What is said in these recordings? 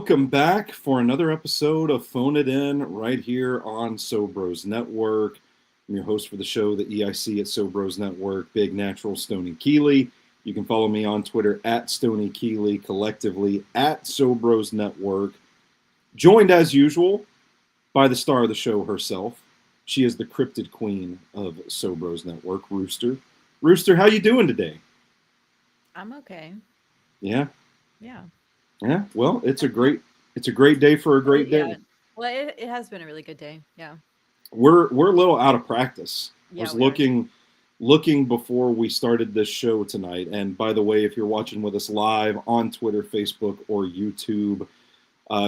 Welcome back for another episode of Phone It In right here on Sobros Network. I'm your host for the show, the EIC at Sobros Network, Big Natural Stoney Keeley. You can follow me on Twitter at Stoney Keeley, collectively at Sobros Network. Joined as usual by the star of the show herself. She is the cryptid queen of Sobros Network, Rooster. Rooster, how you doing today? I'm okay. Yeah. Yeah. Yeah. Well, it's a great day for a great Yeah. day. Well, it has been a really good day. Yeah. We're a little out of practice. I Yeah, was we are. looking before we started this show tonight. And by the way, if you're watching with us live on Twitter, Facebook, or YouTube,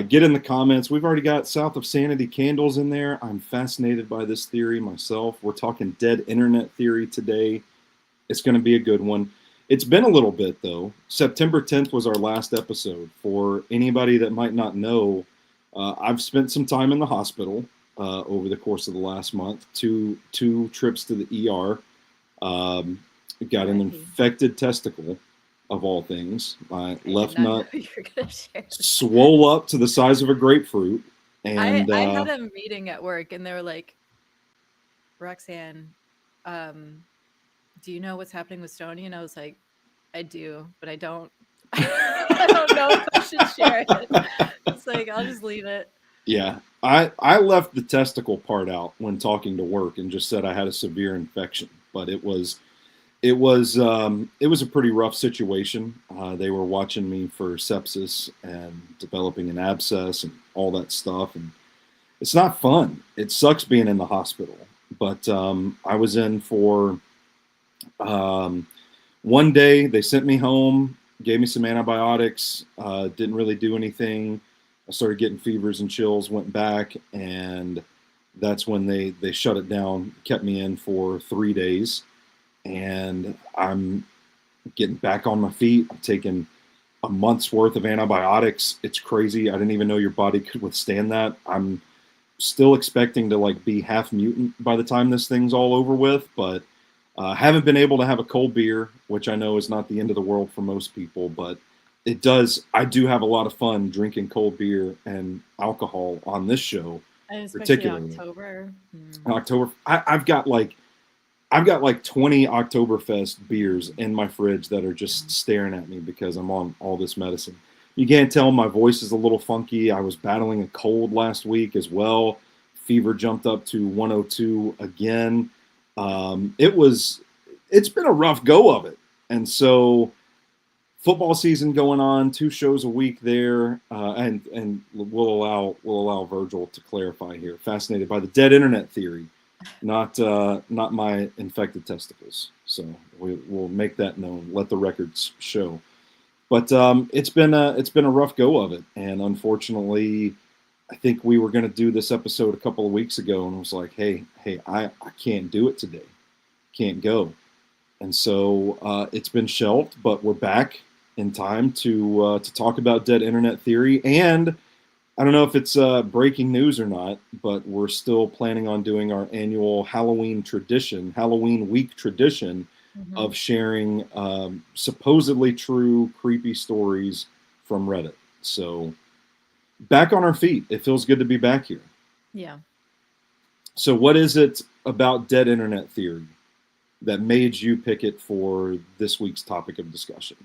get in the comments. We've already got South of Sanity candles in there. I'm fascinated by this theory myself. We're talking dead internet theory today. It's going to be a good one. It's been a little bit, though. September 10th was our last episode. For anybody that might not know, I've spent some time in the hospital over the course of the last month. Two trips to the ER. Got an R.I.P. infected testicle, of all things. My I did left not know nut you were gonna share this. swole up to the size of a grapefruit. And I had a meeting at work and they were like, Roxanne, um, do you know what's happening with Stoney? And I was like, I do, but I don't I don't know if I should share it. It's like I'll just leave it. yeah, I left the testicle part out when talking to work and just said I had a severe infection, but it was a pretty rough situation. They were watching me for sepsis and developing an abscess and all that stuff, and it's not fun. It sucks being in the hospital. But I was in for um, one day. They sent me home, gave me some antibiotics. Didn't really do anything. I started getting fevers and chills. Went back, and that's when they shut it down. Kept me in for 3 days, and I'm getting back on my feet. I'm taking a month's worth of antibiotics. It's crazy. I didn't even know your body could withstand that. I'm still expecting to like be half mutant by the time this thing's all over with, but haven't been able to have a cold beer, which I know is not the end of the world for most people, but it does. I do have a lot of fun drinking cold beer and alcohol on this show, And especially particularly October. October. I've got like 20 Oktoberfest beers in my fridge that are just staring at me because I'm on all this medicine. You can't tell my voice is a little funky. I was battling a cold last week as well. Fever jumped up to 102 again. It's been a rough go of it. And so football season going on, 2 shows a week there, and we'll allow Virgil to clarify here. Fascinated by the dead internet theory, not my infected testicles. So we'll make that known. Let the records show. But it's been a rough go of it, and unfortunately, I think we were going to do this episode a couple of weeks ago, and I was like, hey, I can't do it today, can't go, and so it's been shelved. But we're back in time to talk about dead internet theory, and I don't know if it's breaking news or not, but we're still planning on doing our annual Halloween week tradition Mm-hmm. of sharing supposedly true creepy stories from Reddit. So back on our feet. It feels good to be back here. Yeah. So what is it about dead internet theory that made you pick it for this week's topic of discussion?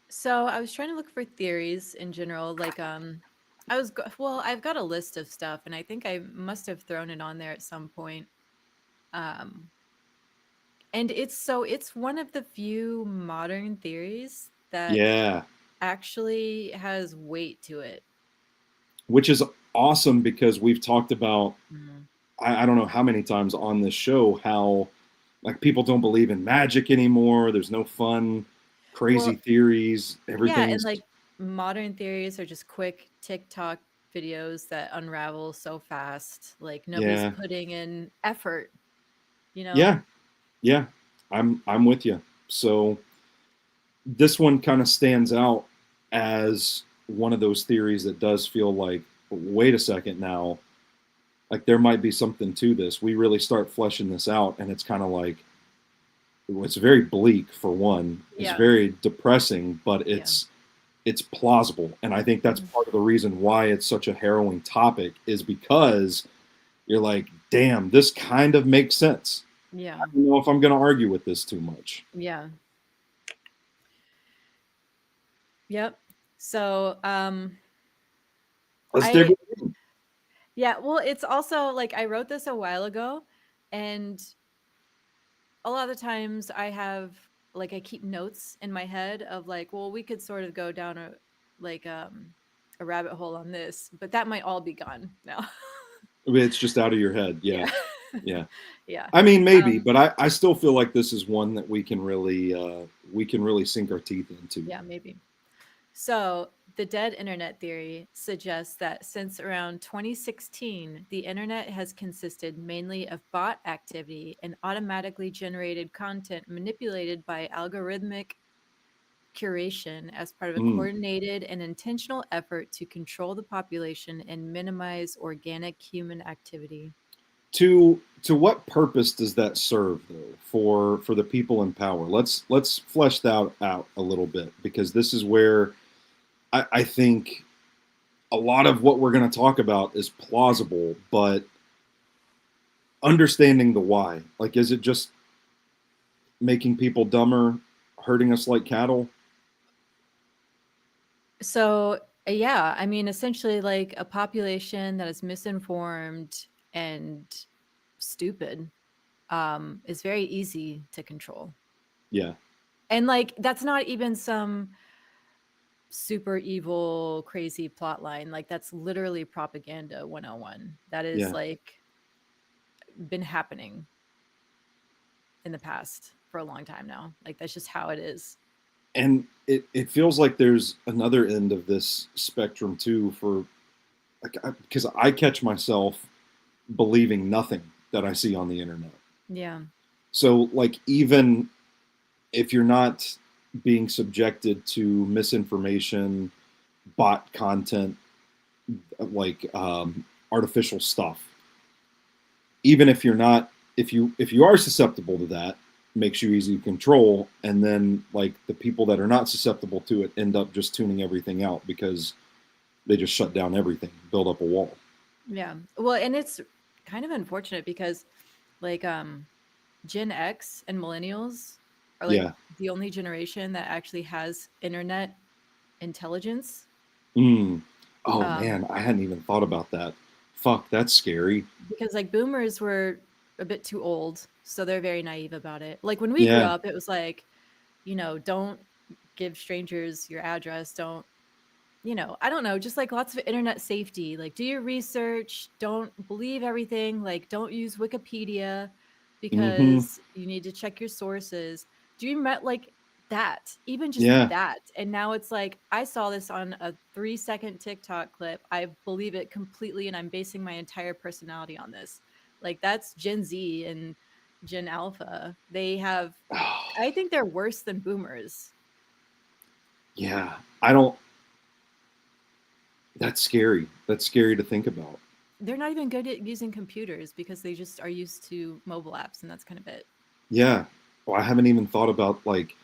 So I was trying to look for theories in general. Like, I've got a list of stuff, and I think I must have thrown it on there at some point. Um, and it's one of the few modern theories that Yeah, actually has weight to it. which is awesome because we've talked about, Mm. I don't know how many times on this show, how like people don't believe in magic anymore. There's no fun, crazy Well, theories. yeah, and Everything's, like modern theories are just quick TikTok videos that unravel so fast. Like nobody's yeah, putting in effort, you know? yeah, yeah. I'm with you. So this one kind of stands out as one of those theories that does feel like, wait a second now, like there might be something to this. We really start fleshing this out, and it's kind of like it's very bleak for one. It's Yeah. very depressing, but Yeah. it's plausible. And I think that's Mm. part of the reason why it's such a harrowing topic, is because you're like, damn, this kind of makes sense. Yeah. I don't know if I'm going to argue with this too much. Yeah. Yep. So, Let's dig I, right in. yeah, well, it's also like I wrote this a while ago, and a lot of the times I have like I keep notes in my head of like, well, we could sort of go down like a rabbit hole on this, but that might all be gone now. I mean, it's just out of your head. Yeah. Yeah. Yeah. Yeah. I mean, maybe, Um, but I still feel like this is one that we can really sink our teeth into. yeah, maybe. So, the dead internet theory suggests that since around 2016, the internet has consisted mainly of bot activity and automatically generated content manipulated by algorithmic curation as part of a Mm. coordinated and intentional effort to control the population and minimize organic human activity. To what purpose does that serve, though, for the people in power? Let's flesh that out a little bit, because this is where I think a lot of what we're going to talk about is plausible, but understanding the why. Like, is it just making people dumber, hurting us like cattle? So, yeah, I mean, essentially, like a population that is misinformed and stupid is very easy to control. Yeah, And like, that's not even some super evil, crazy plot line. Like, that's literally propaganda 101. That is yeah. like been happening in the past for a long time now. Like, that's just how it is. And it feels like there's another end of this spectrum too, for like, because I catch myself believing nothing that I see on the internet. Yeah. So, like, even if you're not being subjected to misinformation, bot content, like artificial stuff, even if you're not, if you are susceptible to that, makes you easy to control. And then, like, the people that are not susceptible to it end up just tuning everything out because they just shut down everything, build up a wall. Yeah. Well, and it's kind of unfortunate because like Gen X and millennials are like Yeah. the only generation that actually has internet intelligence. Mm. Oh Um man, I hadn't even thought about that. Fuck, that's scary. because like boomers were a bit too old, so they're very naive about it. Like when we grew Yeah. up, it was like, don't give strangers your address, don't I don't know, just like lots of internet safety. Like, do your research, don't believe everything, like, don't use Wikipedia Mm-hmm. because you need to check your sources. Do you met like that? Even just Yeah. that. And now it's like, I saw this on a 3-second TikTok clip. I believe it completely, and I'm basing my entire personality on this. Like, that's Gen Z and Gen Alpha. They have, I think they're worse than boomers. Yeah. I don't. That's scary. That's scary to think about. They're not even good at using computers because they just are used to mobile apps, and that's kind of it. Yeah. Well, I haven't even thought about, like,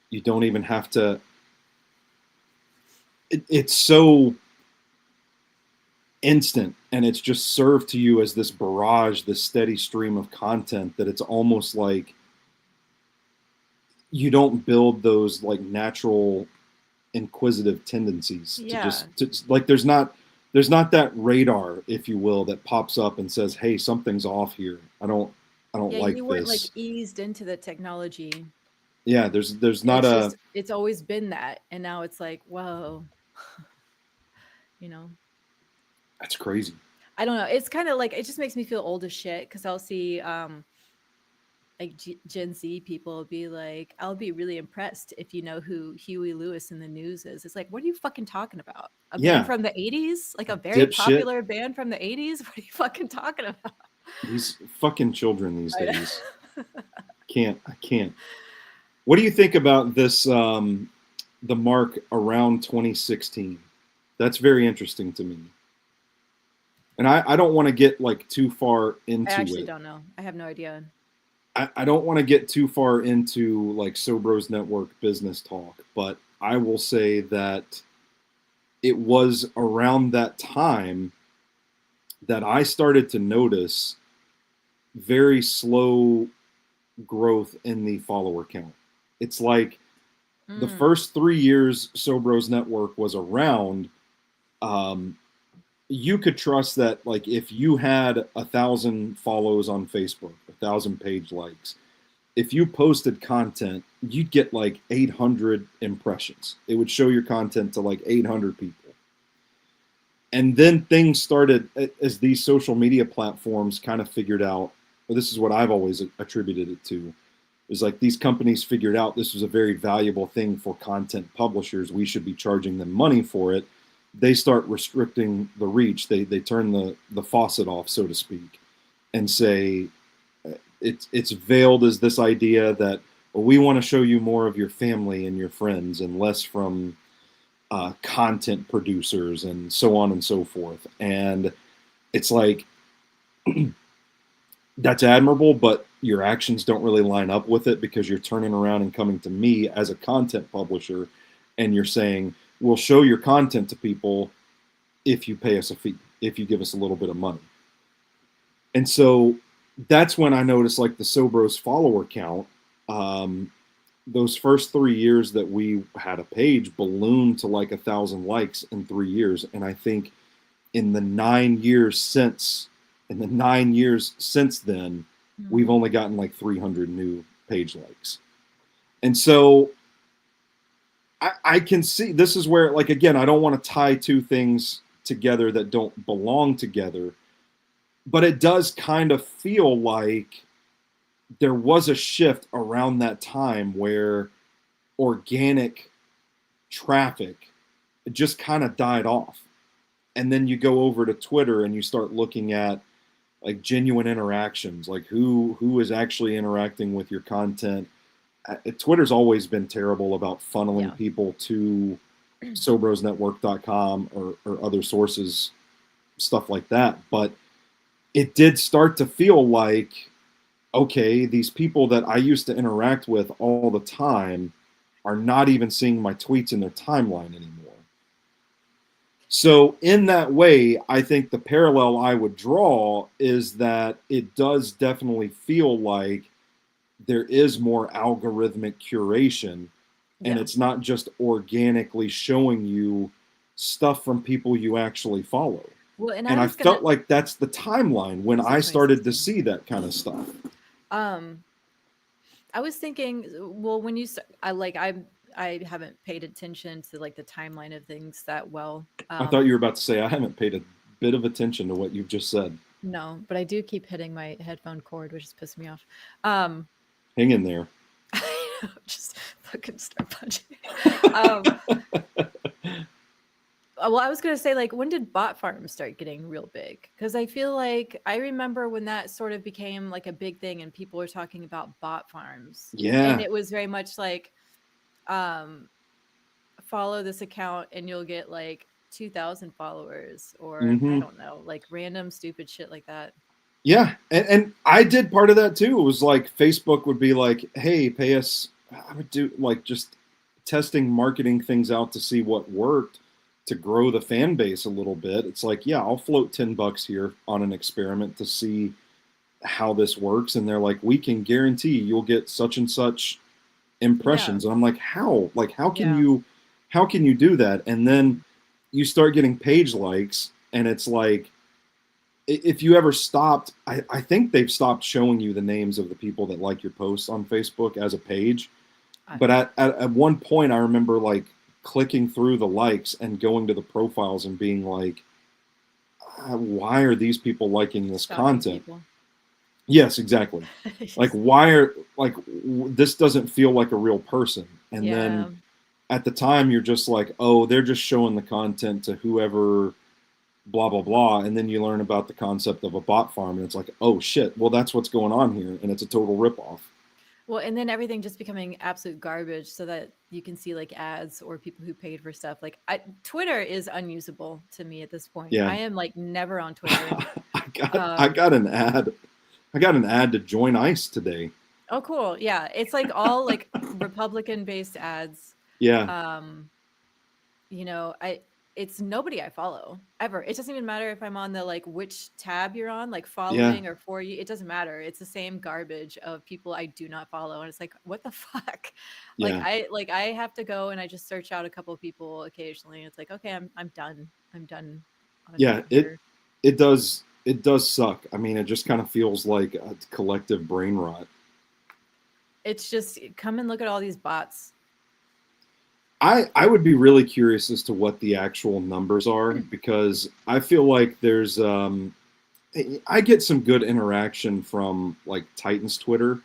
you don't even have to. It's so instant, and it's just served to you as this barrage, this steady stream of content, that it's almost like you don't build those, like, natural inquisitive tendencies to Yeah. just like, there's not that radar, if you will, that pops up and says, hey, something's off here. I don't Yeah, like you weren't like this. eased into the technology. Yeah, there's not It's a. just it's always been that. And now it's like, whoa, you know. That's crazy. I don't know. It's kind of like it just makes me feel old as shit because I'll see like Gen Z people be like, I'll be really impressed if you know who Huey Lewis in the News is. It's like, what are you fucking talking about? A band Yeah, from the 80s? Like a very dipshit. popular band from the 80s? What are you fucking talking about? These fucking children these I days. know. I can't. What do you think about this? The mark around 2016. That's very interesting to me. And I don't want to get, like, too far I into actually it. don't know. I have no idea. I don't want to get too far into, like, Sobros Network business talk, but I will say that it was around that time that I started to notice very slow growth in the follower count. It's like the Mm. first 3 years Sobros Network was around, um, you could trust that, like, if you had 1,000 follows on Facebook, 1,000 page likes, if you posted content, you'd get like 800 impressions. It would show your content to like 800 people. And then things started, as these social media platforms kind of figured out, well, this is what I've always attributed it to, is like these companies figured out this was a very valuable thing for content publishers. We should be charging them money for it. They start restricting the reach. They turn the faucet off, so to speak, and say it's veiled as this idea that, well, we want to show you more of your family and your friends and less from content producers and so on and so forth. And it's like, that's admirable, but your actions don't really line up with it, because you're turning around and coming to me as a content publisher and you're saying, we'll show your content to people if you pay us a fee, if you give us a little bit of money. And so that's when I noticed, like, the Sobros follower count, those first 3 years that we had a page ballooned to like 1,000 likes in 3 years. And I think in the 9 years since, then, we've only gotten like 300 new page likes. And so I can see, this is where, like, again, I don't want to tie two things together that don't belong together, but it does kind of feel like there was a shift around that time where organic traffic just kind of died off. And then you go over to Twitter and you start looking at like genuine interactions, like who is actually interacting with your content. Twitter's always been terrible about funneling people to sobrosnetwork.com or other sources, stuff like that. But it did start to feel like, okay, these people that I used to interact with all the time are not even seeing my tweets in their timeline anymore. So in that way, I think the parallel I would draw is that it does definitely feel like there is more algorithmic curation, and it's not just organically showing you stuff from people you actually follow. Well, and I felt like that's the timeline when I started to see that kind of stuff. I was thinking, well, when you, I haven't paid attention to like the timeline of things that well. I thought you were about to say I haven't paid a bit of attention to what you've just said. No, but I do keep hitting my headphone cord, which is pissing me off. Hang in there. Just fucking start punching. Well, I was going to say, like, when did bot farms start getting real big? Because I feel like I remember when that sort of became like a big thing and people were talking about bot farms. Yeah. And it was very much like, follow this account and you'll get like 2,000 followers, or I don't know, like random stupid shit like that. Yeah. And I did part of that too. It was like Facebook would be like, hey, pay us. I would do like just testing marketing things out to see what worked, to grow the fan base a little bit. It's like, yeah, I'll float $10 here on an experiment to see how this works. And they're like, we can guarantee you'll get such and such impressions. And I'm like, how? Like, how can you do that? And then you start getting page likes, and it's like, if you ever stopped, I think they've stopped showing you the names of the people that like your posts on Facebook as a page. But at one point, I remember like clicking through the likes and going to the profiles and being like, why are these people liking this content? People. Yes, exactly. Like, why are, like, this doesn't feel like a real person. And then at the time you're just like, oh, they're just showing the content to whoever, blah, blah, blah. And then you learn about the concept of a bot farm, and it's like, oh shit, well, that's what's going on here. And it's a total ripoff. Well, and then everything just becoming absolute garbage so that you can see like ads or people who paid for stuff. Like Twitter is unusable to me at this point. Yeah. I am like never on Twitter. I got an ad. I got an ad to join ICE today. Oh, cool. Yeah. It's like all like Republican based ads. Yeah. Um, you know, it's nobody I follow ever. It doesn't even matter if I'm on the like which tab you're on, like Yeah. following or for you. It doesn't matter. It's the same garbage of people I do not follow, and it's like, what the fuck? Yeah. Like I have to go and I just search out a couple of people occasionally. It's like, okay, I'm done. I'm done on Yeah. here. It does suck. I mean, it just kind of feels like a collective brain rot. It's just come and look at all these bots. I would be really curious as to what the actual numbers are because I feel like there's I get some good interaction from like Titans Twitter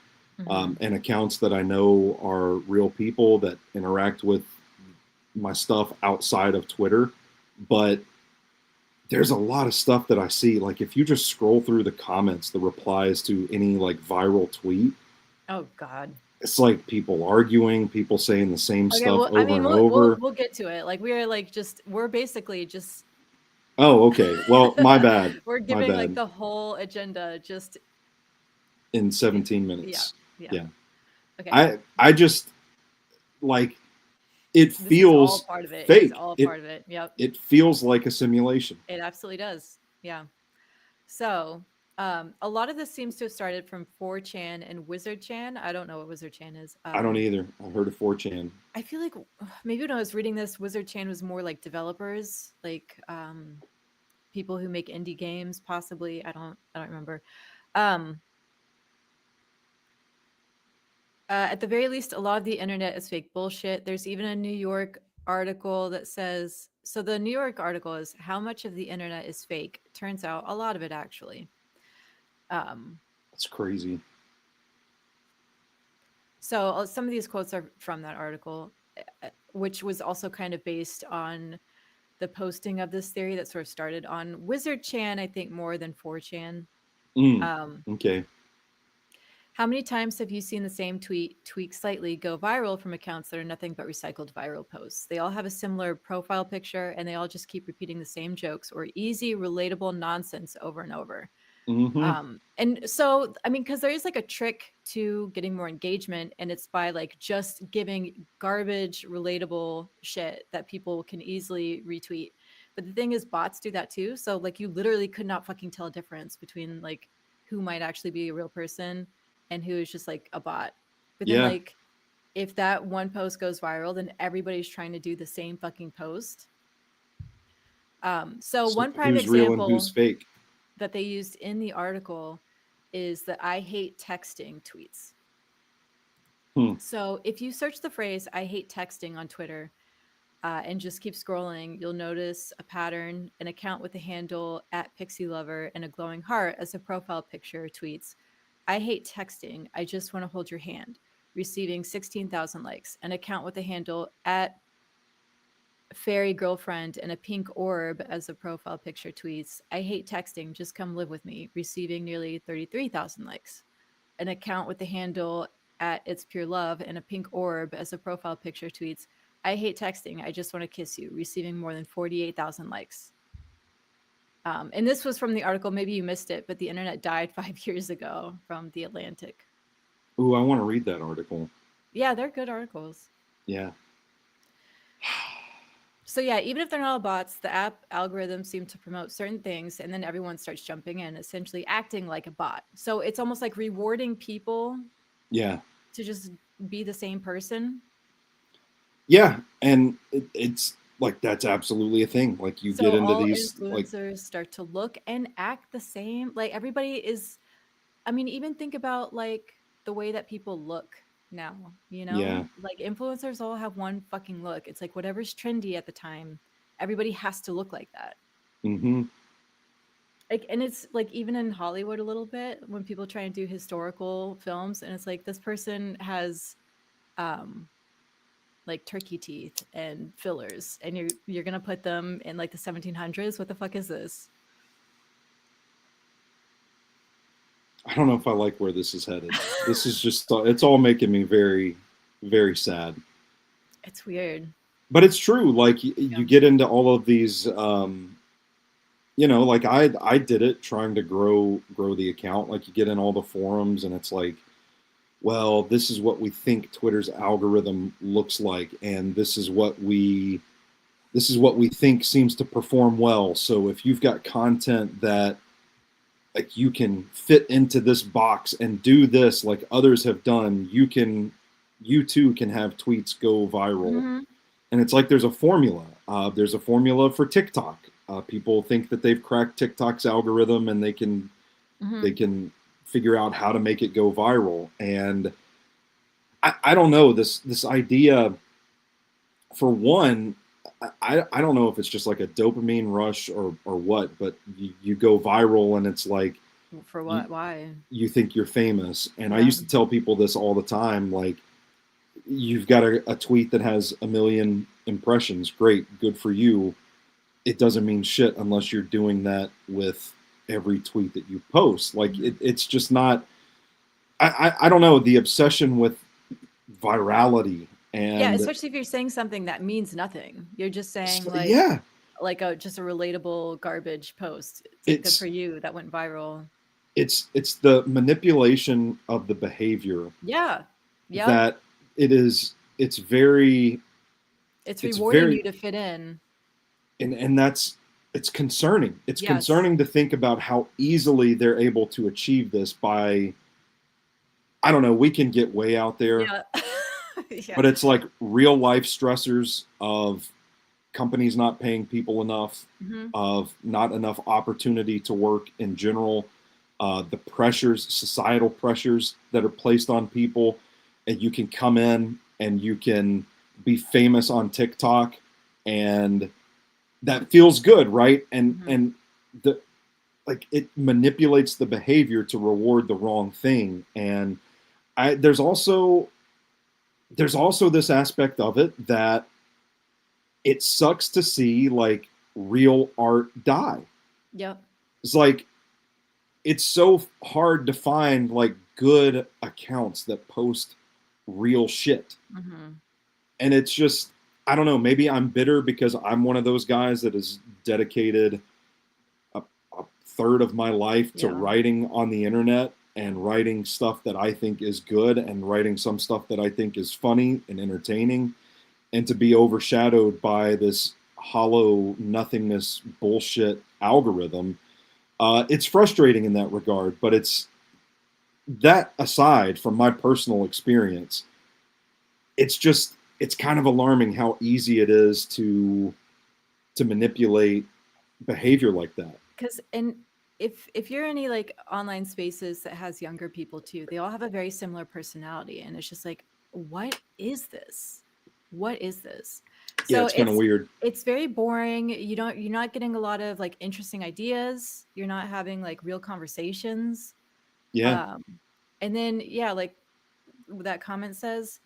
Hmm. and accounts that I know are real people that interact with my stuff outside of Twitter, but there's a lot of stuff that I see. Like if you just scroll through the comments, the replies to any like viral tweet, Oh God. it's like people arguing, people saying the same Okay, stuff well, I over mean, and we'll over. we'll get to it. Like we're like just we're basically just Oh, okay. Well, my bad. we're My giving like bad. the whole agenda just In in 17 yeah, minutes. yeah. Yeah. Okay. I just like it This is all feels part of it. It is fake. all part of it. Yep. It feels like a simulation. It absolutely does. Yeah. So, a lot of this seems to have started from 4chan and Wizard Chan. I don't know what Wizard Chan is. I don't either. I heard of 4chan. I feel like maybe when I was reading this, Wizard Chan was more like developers, like people who make indie games, possibly. I don't remember. Um, at the very least, a lot of the internet is fake bullshit. There's even a New York article that says so. The New York article is how much of the internet is fake. Turns out a lot of it actually. Um, That's crazy. so some of these quotes are from that article, which was also kind of based on the posting of this theory that sort of started on Wizard Chan, I think more than 4chan. Mm, Um, okay. how many times have you seen the same tweet tweak slightly go viral from accounts that are nothing but recycled viral posts? They all have a similar profile picture and they all just keep repeating the same jokes or easy, relatable nonsense over and over. Mm-hmm. And so, I mean, because there is like a trick to getting more engagement, and it's by like just giving garbage, relatable shit that people can easily retweet. But the thing is, bots do that too. So, like, you literally could not fucking tell a difference between like who might actually be a real person and who is just like a bot. But then, Yeah. like, if that one post goes viral, then everybody's trying to do the same fucking post. So, So one prime who's real and who's example fake? that they used in the article is that I hate texting tweets. Hmm. So if you search the phrase I hate texting on Twitter and just keep scrolling, you'll notice a pattern. An account with the handle at Pixie Lover and a glowing heart as a profile picture tweets, I hate texting. I just want to hold your hand. Receiving 16,000 likes. An account with the handle at fairy girlfriend and a pink orb as a profile picture tweets, I hate texting, just come live with me, receiving nearly 33,000 likes. An account with the handle at it's pure love and a pink orb as a profile picture tweets, I hate texting, I just want to kiss you, receiving more than 48,000 likes. And this was from the article, maybe you missed it, but the internet died 5 years ago from The Atlantic. Ooh, I want to read that article. Yeah, they're good articles. Yeah. So yeah, even if they're not all bots, the app algorithms seem to promote certain things, and then everyone starts jumping in, essentially acting like a bot. So it's almost like rewarding people Yeah. to just be the same person. Yeah. And it's like that's absolutely a thing. Like you get So into all these like influencers start to look and act the same. Like everybody is, I mean, even think about like the way that people look now, you yeah. know? Like influencers all have one fucking look. It's like whatever's trendy at the time, everybody has to look like that. Mm-hmm. Like, and it's like even in Hollywood a little bit when people try and do historical films, and it's like this person has um like turkey teeth and fillers, and you're gonna put them in like the 1700s. What the fuck is this? I don't know if I like where this is headed. This is just it's all making me very, very sad. It's weird. But it's true. Like Yeah. you get into all of these you know, like I did it trying to grow the account. Like you get in all the forums and it's like well, this is what we think Twitter's algorithm looks like, and this is what we think seems to perform well. So if you've got content that like you can fit into this box and do this like others have done, you too can have tweets go viral. Mm-hmm. And it's like there's a formula. There's a formula for TikTok. People think that they've cracked TikTok's algorithm and Mm-hmm. they can figure out how to make it go viral. And I don't know, this idea, for one, I don't know if it's just like a dopamine rush or what, but you go viral and it's like For you, what? Why? you think you're famous. And I Yeah. used to tell people this all the time, like, you've got a tweet that has 1 million impressions. Great, good for you. It doesn't mean shit unless you're doing that with every tweet that you post. Like Mm-hmm. it's just not. I don't know, the obsession with virality Yeah, and especially if you're saying something that means nothing. You're just saying yeah, like a just a relatable garbage post. It's like good for it's you that went viral. it's the manipulation of the behavior Yeah. Yep. that it's very It's it's rewarding very you to fit in. and that's it's concerning. It's Yes. concerning to think about how easily they're able to achieve this by, I don't know, we can get way out there, Yeah. Yeah. but it's like real life stressors of companies not paying people enough, Hmm. of not enough opportunity to work in general, the pressures, societal pressures that are placed on people, and you can come in and you can be famous on TikTok, and that feels good, right? And Hmm. and the like it manipulates the behavior to reward the wrong thing. And I there's also this aspect of it that it sucks to see like real art die. Yep. It's like it's so hard to find like good accounts that post real shit. Hmm. And it's just, I don't know, maybe I'm bitter because I'm one of those guys that has dedicated a third of my life to Yeah. writing on the internet and writing stuff that I think is good and writing some stuff that I think is funny and entertaining, and to be overshadowed by this hollow nothingness bullshit algorithm. It's frustrating in that regard, but it's that aside from my personal experience, it's kind of alarming how easy it is to manipulate behavior like that. Because and if you're any like online spaces that has younger people too, they all have a very similar personality, and it's just like, what is this? What is this? Yeah, So it's kind of weird. it's very boring. You're not getting a lot of like interesting ideas. You're not having like real conversations. Yeah, Um, and then yeah, like that comment says,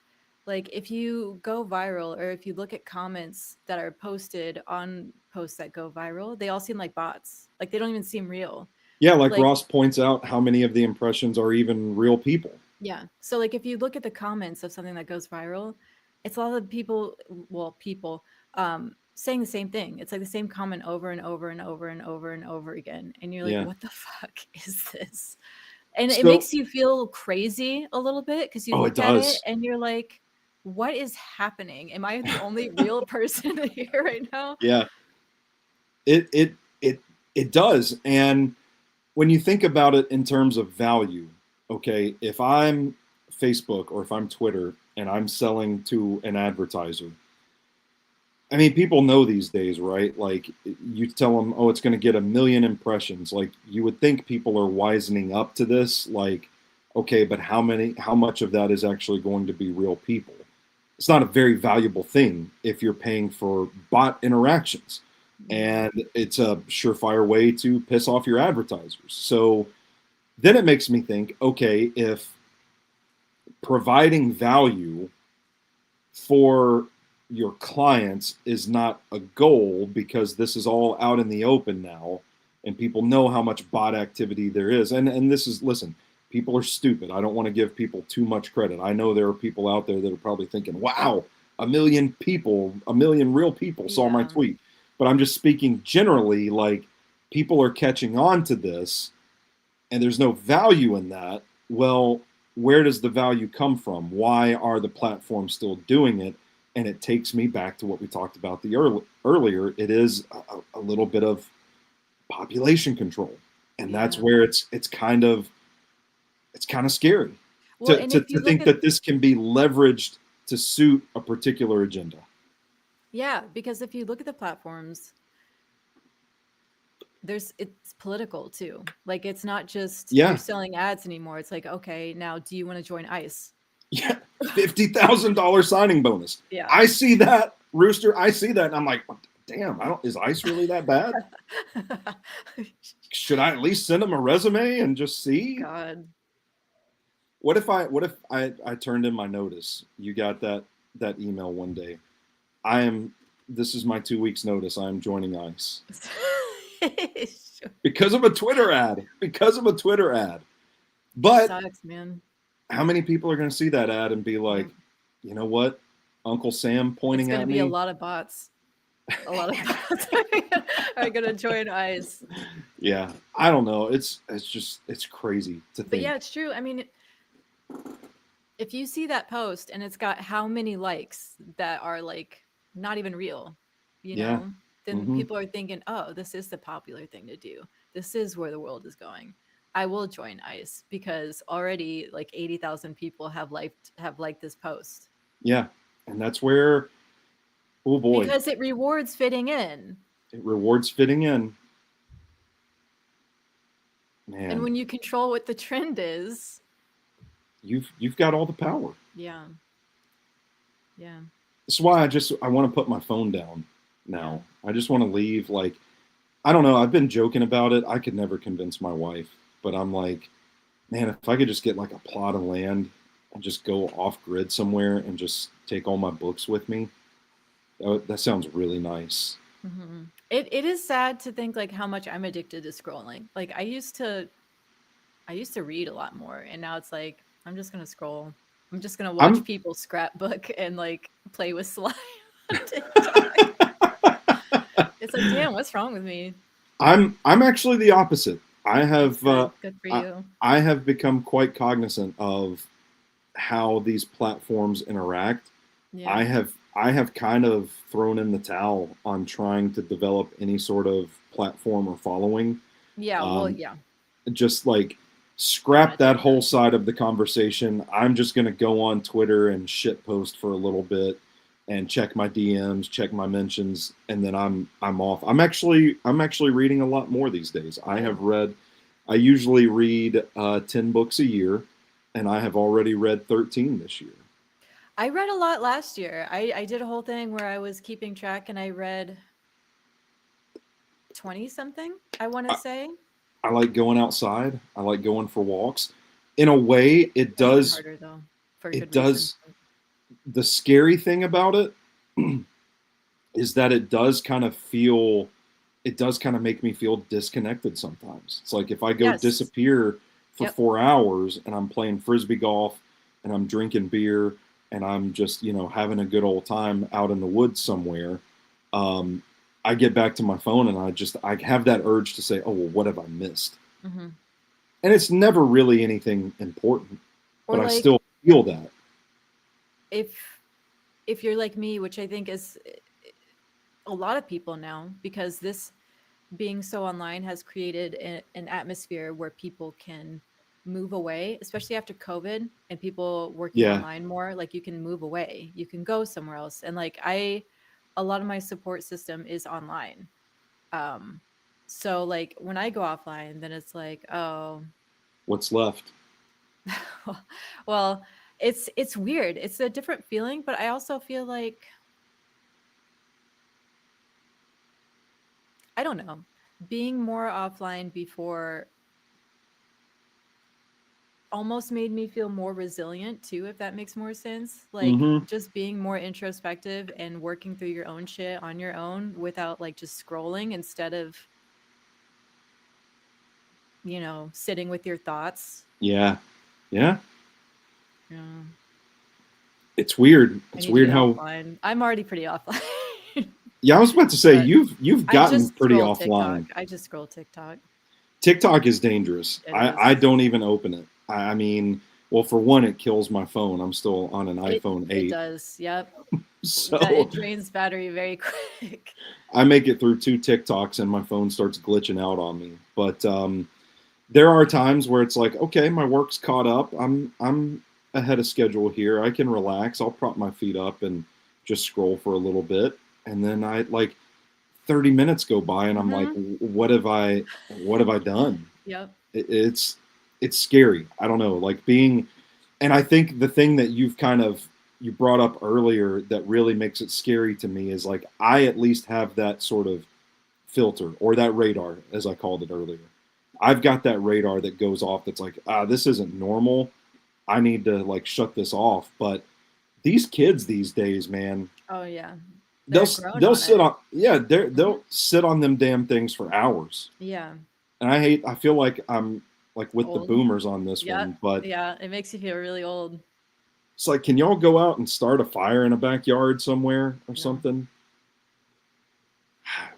like if you go viral or if you look at comments that are posted on posts that go viral, they all seem like bots. Like they don't even seem real. yeah. Like Like Ross points out, how many of the impressions are even real people? yeah. So like if you look at the comments of something that goes viral, it's a lot of people, well, people saying the same thing. It's like the same comment over and over and over and over and over again. And you're like, Yeah. what the fuck is this? And it So, makes you feel crazy a little bit because you oh, it look at it does. and you're like, what is happening? Am I the only real person here right now? Yeah, it it it it does. And when you think about it in terms of value, okay, if I'm Facebook or if I'm Twitter and I'm selling to an advertiser, I mean, people know these days, right? Like, you tell them, oh, it's going to get 1 million impressions. Like, you would think people are wisening up to this. Like, okay, but how much of that is actually going to be real people? It's not a very valuable thing if you're paying for bot interactions. Yeah. And it's a surefire way to piss off your advertisers. So then it makes me think, okay, if providing value for your clients is not a goal, because this is all out in the open now and people know how much bot activity there is. And this is, listen, people are stupid. I don't want to give people too much credit. I know there are people out there that are probably thinking, wow, 1 million people, 1 million real people saw my Yeah. tweet. But I'm just speaking generally, like, people are catching on to this and there's no value in that. Well, where does the value come from? Why are the platforms still doing it? And it takes me back to what we talked about earlier. It is a little bit of population control, and that's where it's kind of scary Well, and to if you look think at that this can be leveraged to suit a particular agenda. yeah, because if you look at the platforms, it's political too. Like it's not just you're Yeah, selling ads anymore. It's like, okay, now do you want to join ICE? yeah, $50,000 signing bonus. Yeah. I see that, Rooster. I see that, and I'm like, damn. Is ICE really that bad? Should I at least send them a resume and just see? God. What if I turned in my notice? You got that email one day. This is my 2 weeks notice. I am joining ICE. Because of a Twitter ad. But sucks, man. How many people are going to see that ad and be like, you know what? Uncle Sam pointing at me. It's going to be a lot of bots. A lot of bots are going to join ICE. Yeah, I don't know. It's crazy to think. But yeah, it's true. I mean, if you see that post and it's got how many likes that are like not even real, you know, then people are thinking, oh, this is the popular thing to do. This is where the world is going. I will join ICE because already like 80,000 people have liked this post. Yeah, and that's where, oh boy, because it rewards fitting in. Man. And when you control what the trend is, you've got all the power. Yeah. That's why I want to put my phone down now. I just want to leave. Like, I don't know. I've been joking about it. I could never convince my wife, but I'm like, man, if I could just get like a plot of land and just go off grid somewhere and just take all my books with me, that sounds really nice. Mm-hmm. It is sad to think like how much I'm addicted to scrolling. Like I used to read a lot more, and now it's like I'm just gonna scroll. I'm just gonna watch people scrapbook and like play with slime on TikTok. It's like, damn, what's wrong with me? I'm actually the opposite. I have good for you. I have become quite cognizant of how these platforms interact. Yeah. I have kind of thrown in the towel on trying to develop any sort of platform or following. Yeah, well, yeah. Just like scrap that whole side of the conversation. I'm just going to go on Twitter and shit post for a little bit and check my DMs, check my mentions, and then I'm off. I'm actually reading a lot more these days. I usually read 10 books a year, and I have already read 13 this year. I read a lot last year. I did a whole thing where I was keeping track, and I read 20 something, I want to say. I like going outside. I like going for walks. In a way, it does. Harder, though, it does. The scary thing about it is that it does kind of make me feel disconnected sometimes. It's like if I go disappear for 4 hours and I'm playing Frisbee golf and I'm drinking beer and I'm just, having a good old time out in the woods somewhere, I get back to my phone and I have that urge to say, oh, well, what have I missed? Mm-hmm. And it's never really anything important, but I still feel that. If you're like me, which I think is a lot of people now, because this being so online has created an atmosphere where people can move away, especially after COVID and people working online more. Like you can move away, you can go somewhere else. And like a lot of my support system is online. So like when I go offline, then it's like, oh, what's left? Well, it's weird. It's a different feeling, but I also feel like, I don't know, being more offline before almost made me feel more resilient too, if that makes more sense. Like just being more introspective and working through your own shit on your own without like just scrolling instead of, sitting with your thoughts. Yeah. It's weird. It's weird how offline. I'm already pretty offline. Yeah, I was about to say you've gotten pretty offline. TikTok. I just scroll TikTok. TikTok is dangerous. I don't even open it. I mean, Well, for one, it kills my phone. I'm still on an It iPhone it 8. does. Yep. That So it drains battery very quick. I make it through 2 TikToks and my phone starts glitching out on me. But there are times where it's like, okay, my work's caught up. I'm ahead of schedule here. I can relax. I'll prop my feet up and just scroll for a little bit. And then I like 30 minutes go by and I'm like, Hmm. what have I done? Yep. It's scary. I don't know, like being, and I think the thing that you brought up earlier that really makes it scary to me is like I at least have that sort of filter or that radar, as I called it earlier. I've got that radar that goes off that's like, this isn't normal. I need to like shut this off. But these kids these days, man, Oh yeah. they'll They're grown they'll on sit it. on yeah Hmm. they'll sit on them damn things for hours. Yeah. And I feel like I'm like with the Old. boomers on this Yep. one, but Yeah. It makes you feel really old. it's like, can y'all go out and start a fire in a backyard somewhere or No. something?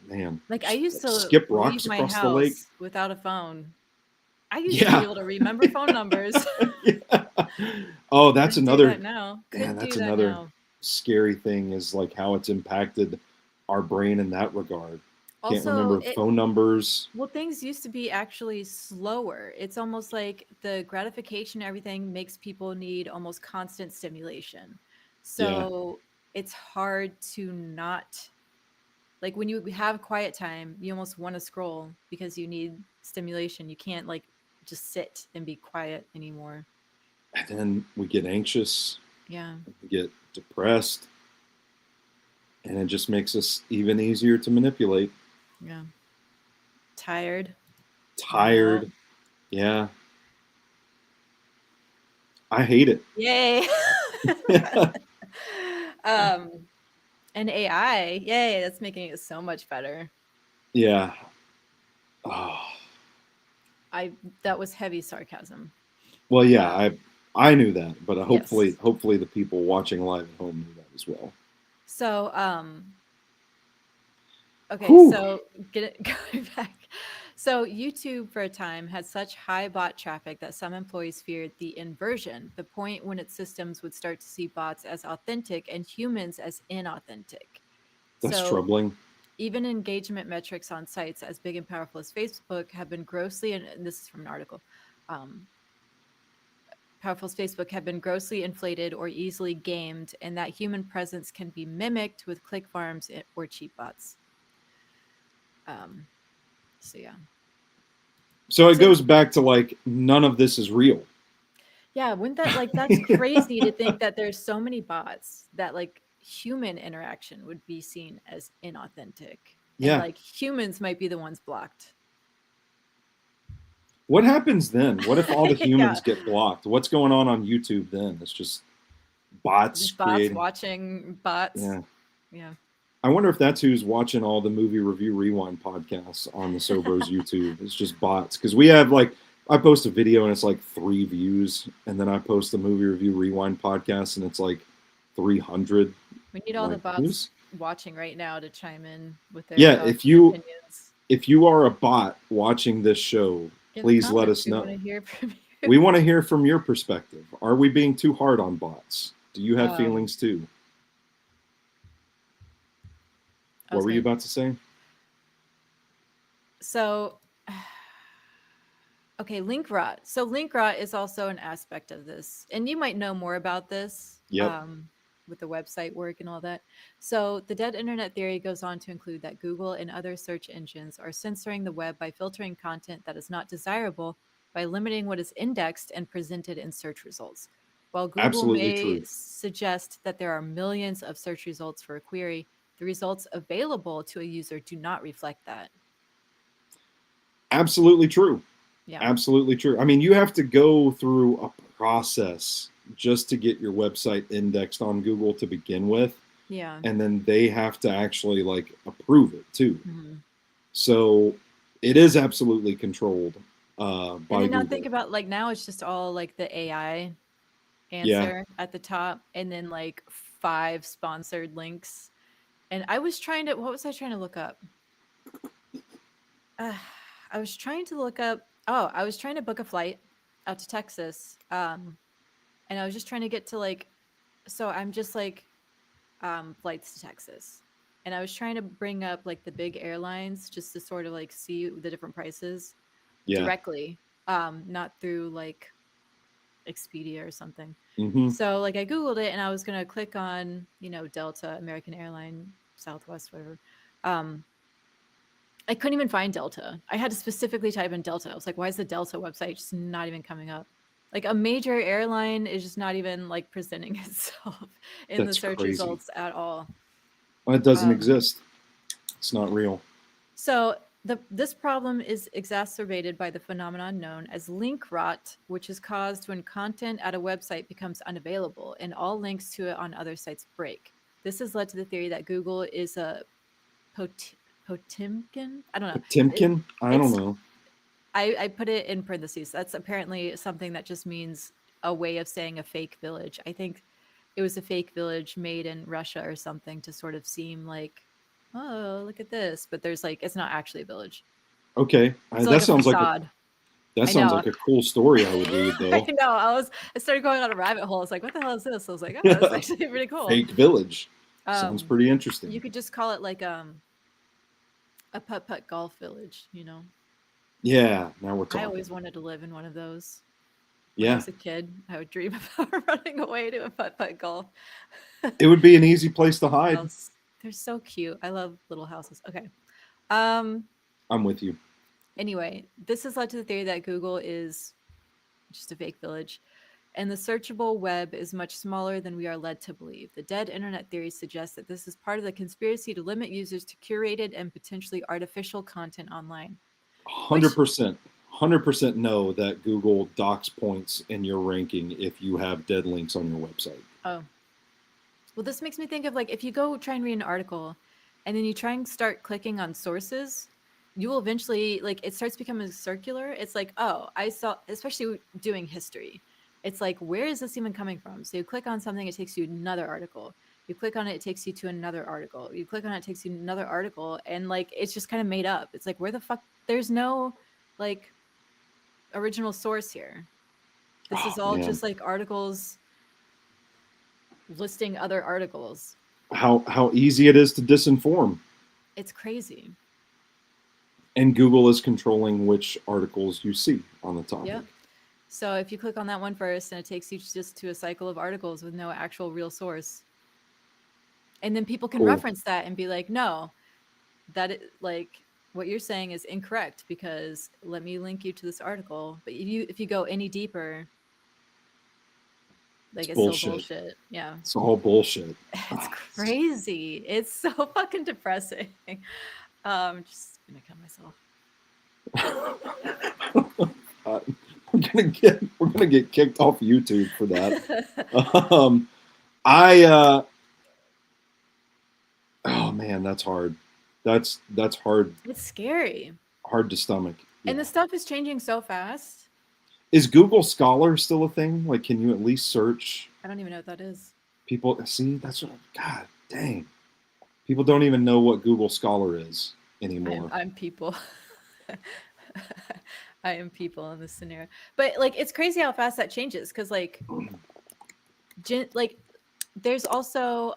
Man, Like I just used like to skip leave rocks my across the lake. house without a phone. I used to be Yeah. able to remember phone numbers. Yeah. Oh, that's Couldn't do that another, now. man, Couldn't that's do that another now. scary thing is like how it's impacted our brain in that regard. Can't Also, remember phone numbers. well, things used to be actually slower. It's almost like the gratification, everything makes people need almost constant stimulation. Yeah. So it's hard to not, like when you have quiet time, you almost want to scroll because you need stimulation. You can't like just sit and be quiet anymore. And then we get anxious, Yeah. we get depressed, and it just makes us even easier to manipulate. Yeah. Tired. Yeah. Tired. Yeah. I hate it. Yay. um and AI, yay, that's making it so much better. Yeah. Oh. I That was heavy sarcasm. Well, yeah, Um I knew that, but yes. hopefully the people watching live at home knew that as well. So okay, Whew. so get it going back. So YouTube for a time had such high bot traffic that some employees feared the inversion, the point when its systems would start to see bots as authentic and humans as inauthentic. That's So troubling. even engagement metrics on sites as big and powerful as Facebook have been grossly, and this is from an article, um, powerful as Facebook have been grossly inflated or easily gamed, and that human presence can be mimicked with click farms or cheap bots. Um, so yeah. So it So goes back to like none of this is real. yeah, wouldn't that like that's crazy to think that there's so many bots that like human interaction would be seen as inauthentic and Yeah. like humans might be the ones blocked. What happens then? What if all the Yeah, humans get blocked? What's going on YouTube then? It's just bots just bots creating. watching bots. Yeah. Yeah. I wonder if that's who's watching all the movie review rewind podcasts on the Sobros YouTube. It's just bots because we have like I post a video and it's like 3 views, and then I post the movie review rewind podcast and it's like 300. We need I'm all the like, bots who's watching right now to chime in with their yeah? thoughts and opinions. If you are a bot watching this show, In the please let comments, us we want know. to hear from you. We want to hear from your perspective. Are we being too hard on bots? Do you have Um, feelings too? I What was were you gonna. about to say? So, okay, link rot. So link rot is also an aspect of this, and you might know more about this Yep, with the website work and all that. So the dead internet theory goes on to include that Google and other search engines are censoring the web by filtering content that is not desirable by limiting what is indexed and presented in search results. While Google absolutely may true. suggest that there are millions of search results for a query, the results available to a user do not reflect that. Absolutely true. Yeah. Absolutely true. I mean, you have to go through a process just to get your website indexed on Google to begin with, Yeah. and then they have to actually like approve it too. Mhm. So it is absolutely controlled And by then now think Google. about like now it's just all like the AI Yeah, answer at the top and then like five sponsored links. And I was trying to, what was I trying to look up? Uh, I was trying to look up, oh, I was trying to book a flight out to Texas. and I was just trying to get to like, so I'm just like flights to Texas. And I was trying to bring up like the big airlines just to sort of like see the different prices Yeah. directly, not through like Expedia or something. Mm-hmm. So like I Googled it and I was gonna click on, Delta, American Airline, Southwest, whatever. Um, I couldn't even find Delta. I had to specifically type in Delta. I was like, why is the Delta website just not even coming up? Like a major airline is just not even like presenting itself in the That's search crazy. results at all. Well, it doesn't Um, exist. It's not real. so this problem is exacerbated by the phenomenon known as link rot, which is caused when content at a website becomes unavailable and all links to it on other sites break. This has led to the theory that Google is a pot- Potemkin. I don't know. Potemkin? I don't It's know. I put it in parentheses. That's apparently something that just means a way of saying a fake village. I think it was a fake village made in Russia or something to sort of seem like, oh, look at this. But there's like, it's not actually a village. Okay, It's like a facade. that I sounds know. like a cool story I would read I though. know. I started going on a rabbit hole. I was like, what the hell is this? I was like, oh, that's actually pretty cool. Fake village. Sounds Um, pretty interesting. you could just call it like a putt putt golf village. Yeah, now we're I talking. always wanted to live in one of those. When I Yeah, was a kid, I would dream about running away to a putt putt golf. it would be an easy place to hide. House. They're so cute. I love little houses. Okay. Um. I'm with you. Anyway, this has led to the theory that Google is just a fake village, and the searchable web is much smaller than we are led to believe. The dead internet theory suggests that this is part of the conspiracy to limit users to curated and potentially artificial content online. Which, 100%. 100% know that Google docks points in your ranking if you have dead links on your website. oh, well, this makes me think of like if you go try and read an article and then you try and start clicking on sources, you will eventually, like, it starts becoming circular. It's like, oh, I saw, especially doing history. It's like, where is this even coming from? So you click on something, it takes you to another article. You click on it, it takes you to another article. You click on it, it takes you to another article. And like, it's just kind of made up. It's like, where the fuck? There's no like original source here. This Oh is all man, just like articles listing other articles. how easy it is to disinform. It's crazy. And Google is controlling which articles you see on the topic. Yep. So if you click on that one first, and it takes you just to a cycle of articles with no actual real source, and then people can Cool. reference that and be like, "No, like what you're saying is incorrect because let me link you to this article." But if you go any deeper, It's like it's still bullshit. bullshit. Yeah, It's all bullshit. it's crazy. It's so fucking depressing. Just gonna kill myself. uh, we're gonna get kicked off YouTube for that. Um, I oh man, that's hard. That's hard It's scary. hard to stomach. And Yeah. the stuff is changing so fast. Is Google Scholar still a thing? Like, can you at least search I don't even know what that is. people? See, that's what. God dang, people don't even know what Google Scholar is anymore. I'm people. I am people in this scenario. But like it's crazy how fast that changes because like there's also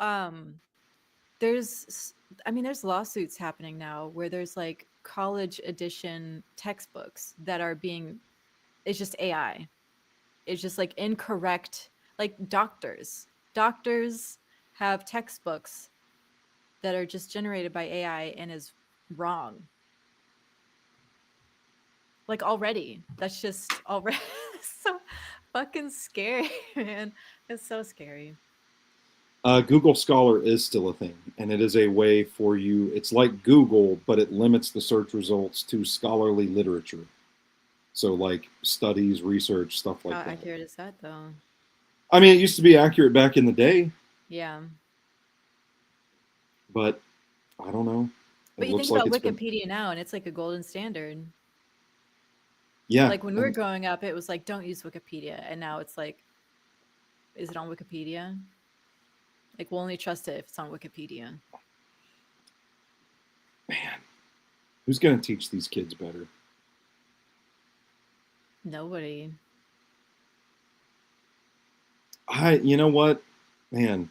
there's lawsuits happening now where there's like college edition textbooks that are being it's just AI. It's just like incorrect, like doctors have textbooks that are just generated by AI and is wrong. Like already. That's just already so fucking scary, man. It's so scary. Google Scholar is still a thing, and it is a way for you. It's like Google, but it limits the search results to scholarly literature. So, like studies, research, stuff How like that. accurate is that though? I mean, it used to be accurate back in the day, Yeah. but I don't know. It But you think looks like about it's been, Wikipedia now and it's like a golden standard. yeah. Like when we were And growing up, it was like, don't use Wikipedia. And now it's like, is it on Wikipedia? Like we'll only trust it if it's on Wikipedia. man, who's going to teach these kids better? Nobody. You know what, man,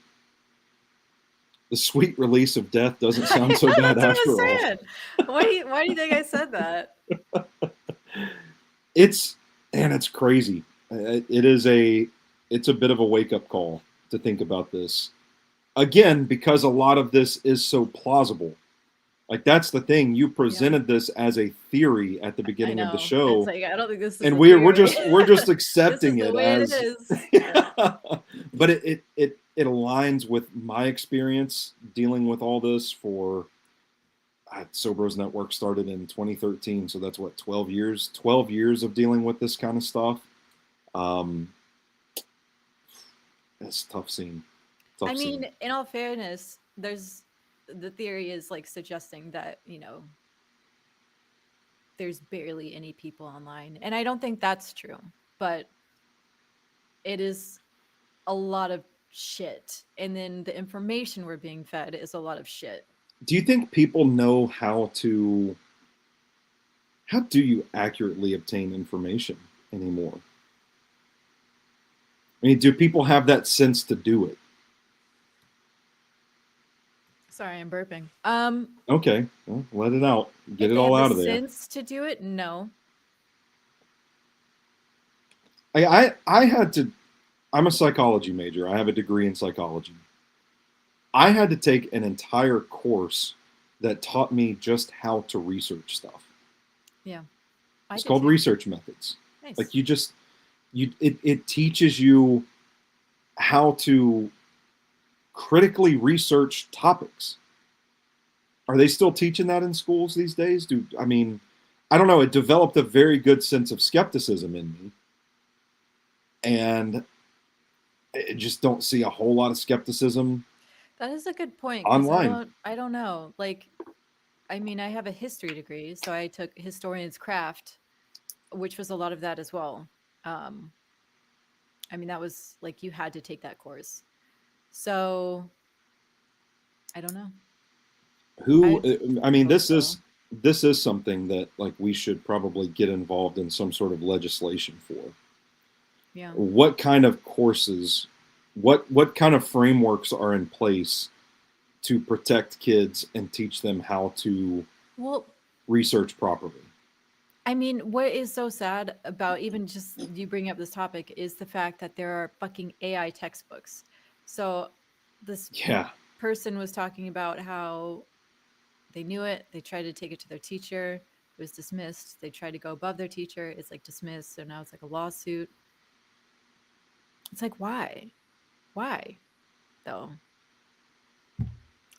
the sweet release of death doesn't sound so bad That's what I was after all. saying. Why do you think I said that? It's and it's crazy. It is it's a bit of a wake up call to think about this again because a lot of this is so plausible. Like that's the thing. You Yeah, presented this as a theory at the I beginning of the know. It's show, like I don't think this is and a we're theory. just This is accepting the it way it as is. Yeah. yeah. But it aligns with my experience dealing with all this for Sobros Network started in 2013, so that's what 12 years of dealing with this kind of stuff. um it's a I tough mean, scene. in all fairness, there's the theory is like suggesting that, there's barely any people online. And I don't think that's true, but it is a lot of shit. And then the information we're being fed is a lot of shit. Do you think people know how do you accurately obtain information anymore? I mean, do people have that sense to do it? Sorry, I'm burping. Okay, well, let it out. Get If it they all have the out of there. sense to do it, no. I had to. I'm a psychology major. I have a degree in psychology. I had to take an entire course that taught me just how to research stuff. Yeah, I It's did called too. research methods. Like Nice. it teaches you how to critically research topics. Are they still teaching that in schools these days? I mean, I don't know. It developed a very good sense of skepticism in me, and I just don't see a whole lot of skepticism That is a good point because online. I don't know. Like, I mean, I have a history degree, so I took historian's craft, which was a lot of that as well. Um, I mean, that was like you had to take that course. So I don't know. Who? I I mean, hope so. this is something that like we should probably get involved in some sort of legislation for. Yeah. What kind of courses? What kind of frameworks are in place to protect kids and teach them how to Well, research properly? I mean, what is so sad about even just you bringing up this topic is the fact that there are fucking AI textbooks. So this Yeah. person was talking about how they knew it, they tried to take it to their teacher, it was dismissed. They tried to go above their teacher, it's like dismissed. So now it's like a lawsuit. It's like, why? Why though?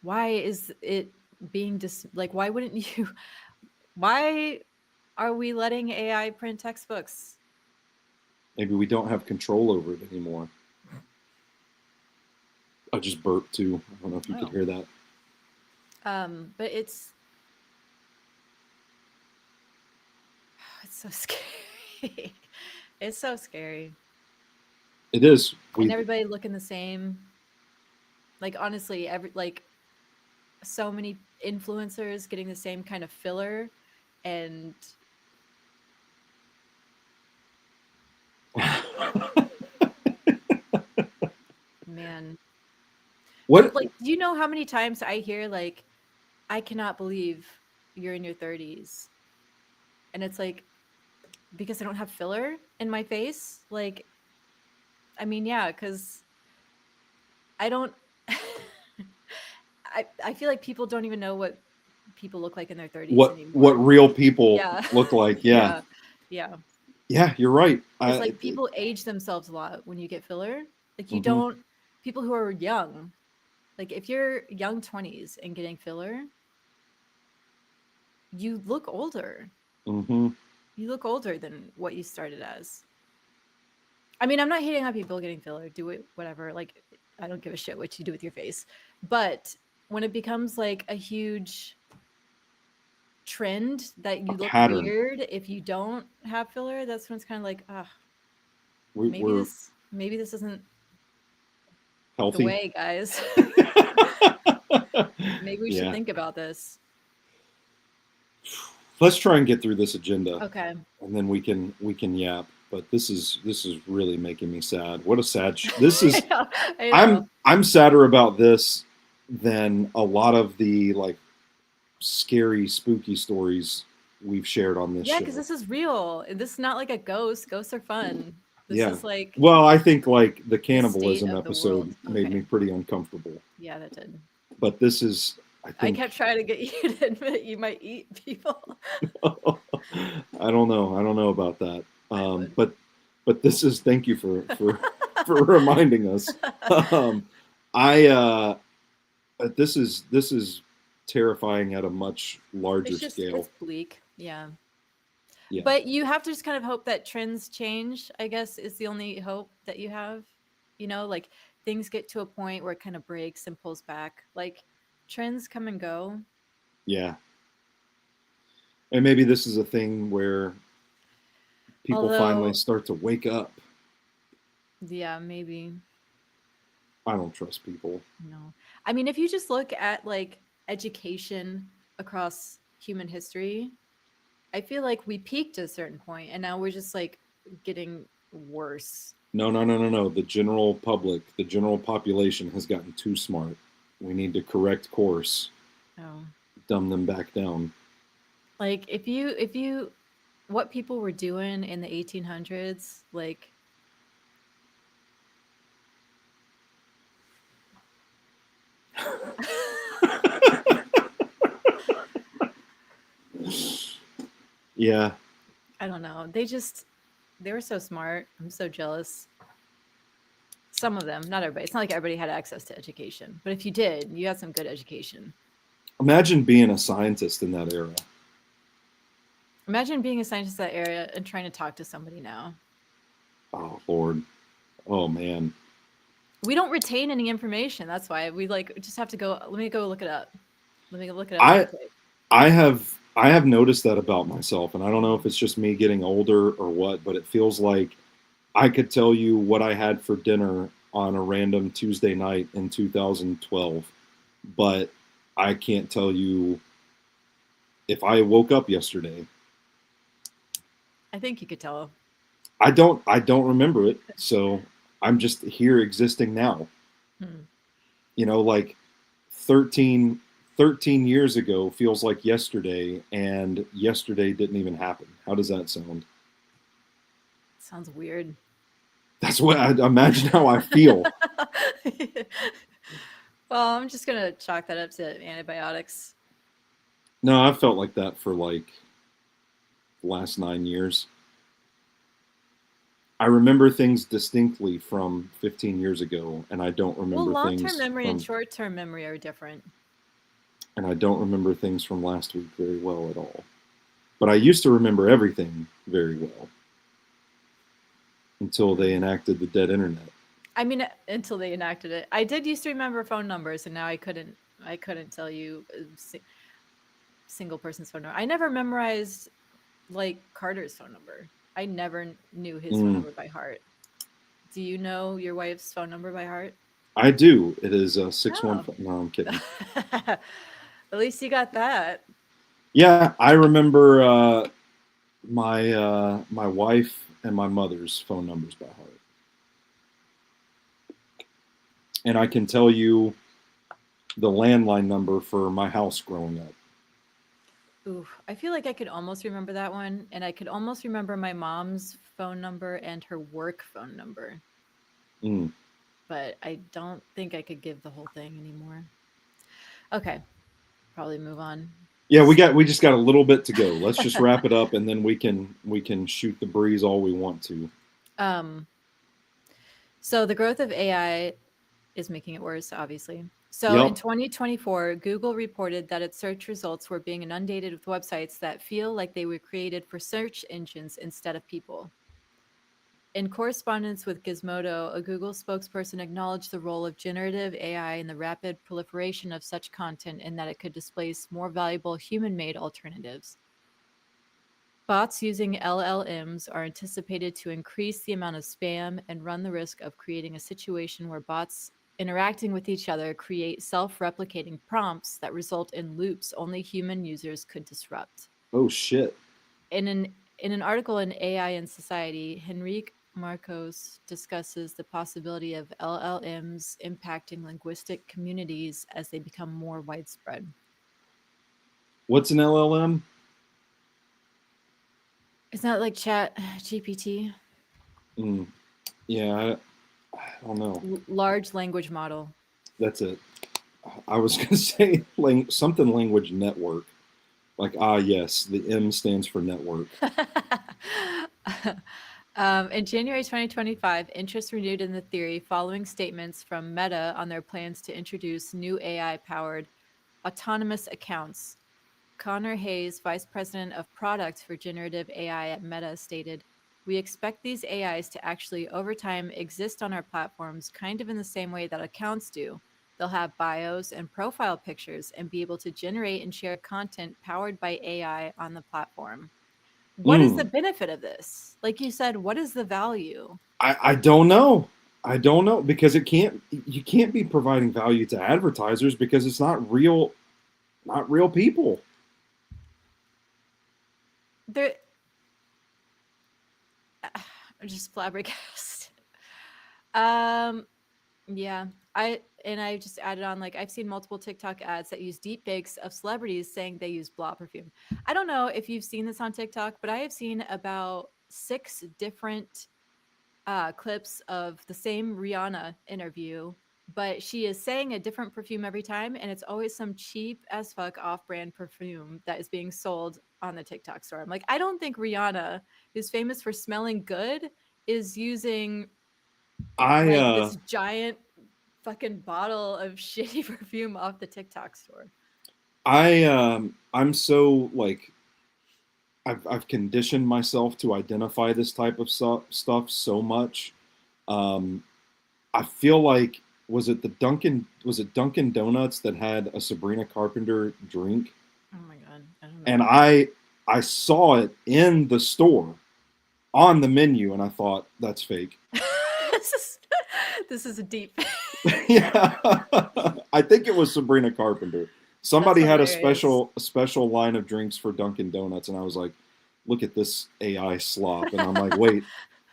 Why is it being like, why wouldn't you? Why are we letting AI print textbooks? Maybe we don't have control over it anymore. I just burped too. I don't know if you could Oh. hear that. But it's so scary. It's so scary. It is. And everybody looking the same. Like honestly, so many influencers getting the same kind of filler and man. What? Like, do you know how many times I hear like, I cannot believe you're in your 30s? And it's like, because I don't have filler in my face? Like, I mean, yeah, because I don't I feel like people don't even know what people look like in their 30s What anymore. real people Yeah. look like? Yeah. Yeah. Yeah. Yeah, you're right. It's like people age themselves a lot when you get filler. Like you Mm-hmm, don't people who are young, like if you're young 20s and getting filler, you look older. mm-hmm. You look older than what you started as. I mean, I'm not hating on people getting filler. Do it, whatever. Like, I don't give a shit what you do with your face. But when it becomes like a huge trend that A you look pattern. weird if you don't have filler, that's when it's kind of like, ah, We're maybe this isn't the healthy. way, guys. Maybe we should Yeah. think about this. Let's try and get through this agenda, Okay. and then we can yap. but this is really making me sad. What a sad. This is. I know. I know. I'm sadder about this than a lot of the like scary, spooky stories we've shared on this Yeah, because show. this is real. This is not like a ghost. Ghosts are fun. This Yeah. is like Well, I think like the the state cannibalism of the world. episode made me Okay. pretty uncomfortable. Yeah, that did. But this is, I I think, kept trying to get you to admit you might eat people. I don't know. I don't know about that. I would. But this is. Thank you for for reminding us. Um, I this is terrifying at a much larger It's scale. bleak. Yeah. Yeah. But you have to just kind of hope that trends change, I guess, is the only hope that you have. Like things get to a point where it kind of breaks and pulls back. Like trends come and go. Yeah. And maybe this is a thing where people finally Although, start to wake up. yeah, maybe. I don't trust people. No. I mean, if you just look at like education across human history, I feel like we peaked at a certain point and now we're just like getting worse. No, no, no, no, no. The general public, the general population has gotten too smart. We need to correct course, Oh. dumb them back down. Like if you what people were doing in the 1800s, like Yeah. I don't know. They were so smart. I'm so jealous. Some of them, not everybody. It's not like everybody had access to education, but if you did, you had some good education. Imagine being a scientist in that era. Imagine being a scientist in that area and trying to talk to somebody now. Oh, Lord. Oh, man. We don't retain any information. That's why we like just have to go. Let me go look it up. Let me go look it up real I quick. I have noticed that about myself, and I don't know if it's just me getting older or what, but it feels like I could tell you what I had for dinner on a random Tuesday night in 2012, but I can't tell you if I woke up yesterday. I think you could tell. I don't remember it, so I'm just here existing now. Hmm. Like 13 13 years ago feels like yesterday, and yesterday didn't even happen. How does that sound? Sounds weird. That's what I imagine how I feel. Well, I'm just gonna chalk that up to antibiotics. No, I've felt like that for like the last 9 years. I remember things distinctly from 15 years ago, and I don't Well, remember long-term things memory and from short-term memory are different. and I don't remember things from last week very well at all. But I used to remember everything very well until they enacted the dead internet. I mean, until they enacted it, I did used to remember phone numbers, and now I couldn't. I couldn't tell you a single person's phone number. I never memorized like Carter's phone number. I never knew his phone Mm, number by heart. Do you know your wife's phone number by heart? I do. It is 615. Oh. No, I'm kidding. At least you got that. Yeah, I remember my wife and my mother's phone numbers by heart, and I can tell you the landline number for my house growing up. Ooh, I feel like I could almost remember that one, and I could almost remember my mom's phone number and her work phone number, Mm. but I don't think I could give the whole thing anymore. Okay, probably move on. Yeah, we just got a little bit to go. Let's just wrap it up, and then we can shoot the breeze all we want to. um, so the growth of AI is making it worse, obviously. So in Yep. 2024, Google reported that its search results were being inundated with websites that feel like they were created for search engines instead of people. In correspondence with Gizmodo, a Google spokesperson acknowledged the role of generative AI in the rapid proliferation of such content and that it could displace more valuable human made alternatives. Bots using LLMs are anticipated to increase the amount of spam and run the risk of creating a situation where bots interacting with each other create self replicating prompts that result in loops only human users could disrupt. Oh shit. In an In an article in AI and Society, Henrique Marcos discusses the possibility of LLMs impacting linguistic communities as they become more widespread. What's an LLM? Isn't that like Chat GPT? Mm, yeah, I don't know. Large language model. That's it. I was going to say something language network. Like, yes, the M stands for network. In January 2025, interest renewed in the theory following statements from Meta on their plans to introduce new AI powered autonomous accounts. Connor Hayes, vice president of product for generative AI at Meta, stated, "We expect these AIs to actually, over time, exist on our platforms kind of in the same way that accounts do. They'll have bios and profile pictures and be able to generate and share content powered by AI on the platform." What is the Mm, benefit of this? Like you said, what is the value? I don't know. I don't know because you can't be providing value to advertisers because it's not real people. There, I'm just flabbergasted. Um, yeah, I just added on like I've seen multiple TikTok ads that use deep fakes of celebrities saying they use blah perfume. I don't know if you've seen this on TikTok, but I have seen about 6 different clips of the same Rihanna interview, but she is saying a different perfume every time, and it's always some cheap as fuck off brand perfume that is being sold on the TikTok store. I'm like, I don't think Rihanna, who's famous for smelling good, is using I like this giant fucking bottle of shitty perfume off the TikTok store. I'm so like I've conditioned myself to identify this type of stuff so much. Um, I feel like was it Dunkin' Donuts that had a Sabrina Carpenter drink, Oh my god, I don't and know. I saw it in the store on the menu, and I thought that's fake. this is this is a deep. Yeah, I think it was Sabrina Carpenter. That's Somebody had hilarious. a special line of drinks for Dunkin' Donuts, and I was like, "Look at this AI slop," and I'm like, "Wait,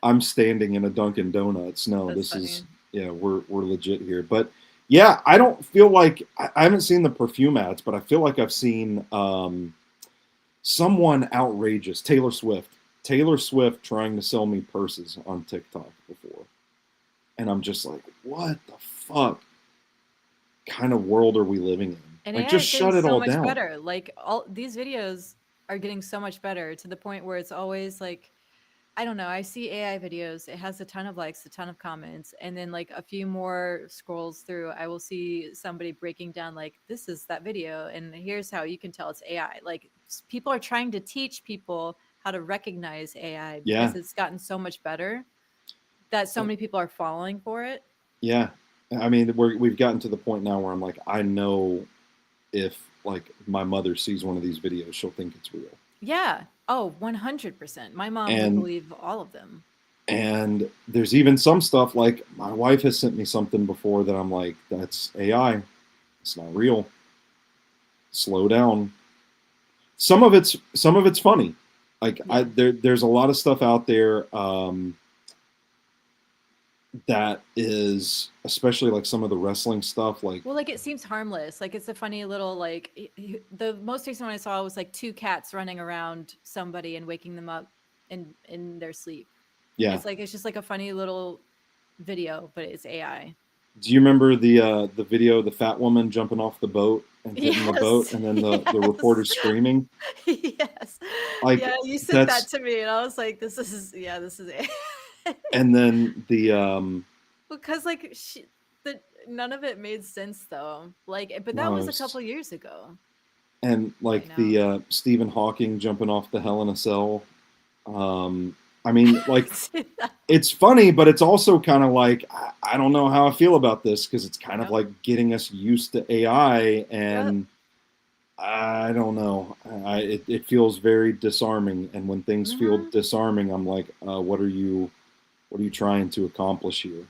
I'm standing in a Dunkin' Donuts. No, That's this is funny. yeah, we're legit here." But yeah, I don't feel like I haven't seen the perfume ads, but I feel like I've seen someone outrageous, Taylor Swift trying to sell me purses on TikTok before, and I'm just like, "What the fuck kind of world are we living in?" And Like, AI just is getting shut it so all much down. better. Like all these videos are getting so much better to the point where it's always like I don't know. I see AI videos. It has a ton of likes, a ton of comments, and then like a few more scrolls through, I will see somebody breaking down like this is that video, and here's how you can tell it's AI. Like people are trying to teach people how to recognize AI Yeah, because it's gotten so much better that so many people are falling for it. yeah. I mean, we've gotten to the point now where I'm like, I know if like my mother sees one of these videos, she'll think it's real. Yeah. Oh, 100%. My mom would And believe all of them. there's even some stuff like my wife has sent me something before that I'm like, that's AI. It's not real. Slow down. Some of it's funny. Like Yeah. there's a lot of stuff out there that is especially like some of the wrestling stuff. Like Well, like it seems harmless. Like it's a funny little like the most recent one I saw was like 2 cats running around somebody and waking them up in their sleep. yeah, It's just like a funny little video, but it's AI. do you remember the video of the fat woman jumping off the boat and hitting the boat, Yes. and then the reporter Yes. screaming? Yes. Like Yeah, you sent that that's to me and I was like this is AI. and then the Because like the none of it made sense though. Like but that no, was a couple years ago. and I like the know. Stephen Hawking jumping off the Hell in a Cell. I mean, like See that? it's funny, but it's also kind of like I don't know how I feel about this because it's kind of Yep. like getting us used to AI, Yep. and I don't know. It feels very disarming, and when things feel Mhm. disarming, I'm like, what are you trying to accomplish here?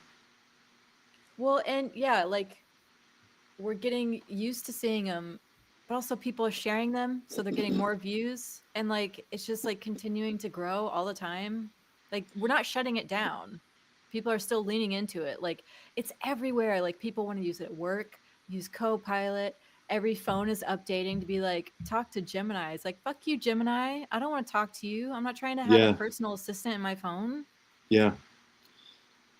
Well, and yeah, like we're getting used to seeing them but also people are sharing them, so they're getting more views, and like it's just like continuing to grow all the time. Like we're not shutting it down. People are still leaning into it. Like it's everywhere. Like people want to use it at work, use Copilot. Every phone is updating to be like, talk to Gemini. It's like, fuck you, Gemini. I don't want to talk to you. I'm not trying to have a Yeah, personal assistant in my phone. yeah.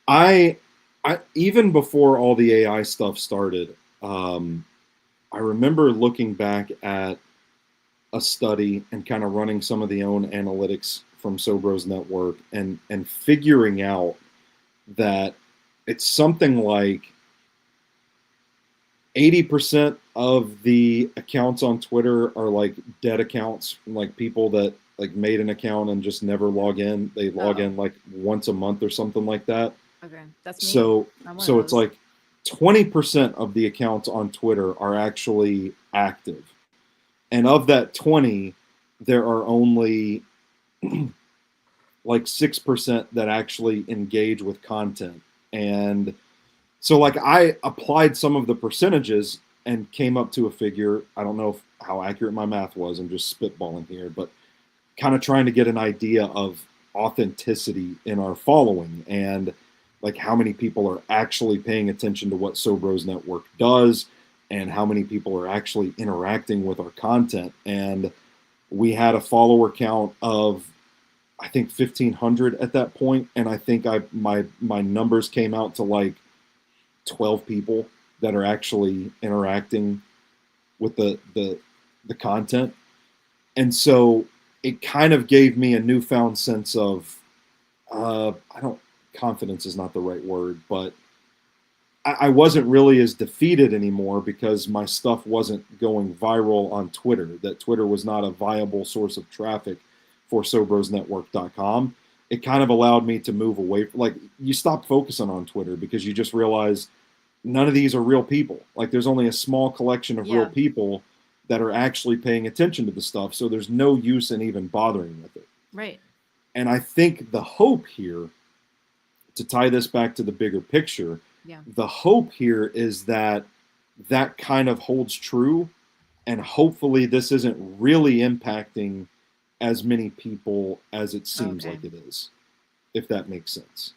I, I even before all the AI stuff started, um, I remember looking back at a study and kind of running some of the own analytics from Sobro's network and figuring out that it's something like 80% of the accounts on Twitter are like dead accounts, like people that like made an account and just never log in. They log Oh, in like once a month or something like that. okay. That's me. So I'm one of so it's those. like 20% of the accounts on Twitter are actually active. And of that 20, there are only like 6% that actually engage with content. And so like I applied some of the percentages and came up to a figure. I don't know how accurate my math was. I'm just spitballing here, but kind of trying to get an idea of authenticity in our following and like how many people are actually paying attention to what Sobro's network does and how many people are actually interacting with our content. And we had a follower count of I think 1,500 at that point, and I think my numbers came out to like 12 people that are actually interacting with the content. And so it kind of gave me a newfound sense of I don't confidence is not the right word, but I wasn't really as defeated anymore because my stuff wasn't going viral on Twitter. That Twitter was not a viable source of traffic for SobrosNetwork.com. It kind of allowed me to move away. Like you stop focusing on Twitter because you just realize none of these are real people. Like there's only a small collection of real Yeah. people that are actually paying attention to the stuff. So there's no use in even bothering with it. Right. And I think the hope here, to tie this back to the bigger picture, Yeah. the hope here is that that kind of holds true. And hopefully, this isn't really impacting as many people as it seems Okay. like it is, if that makes sense.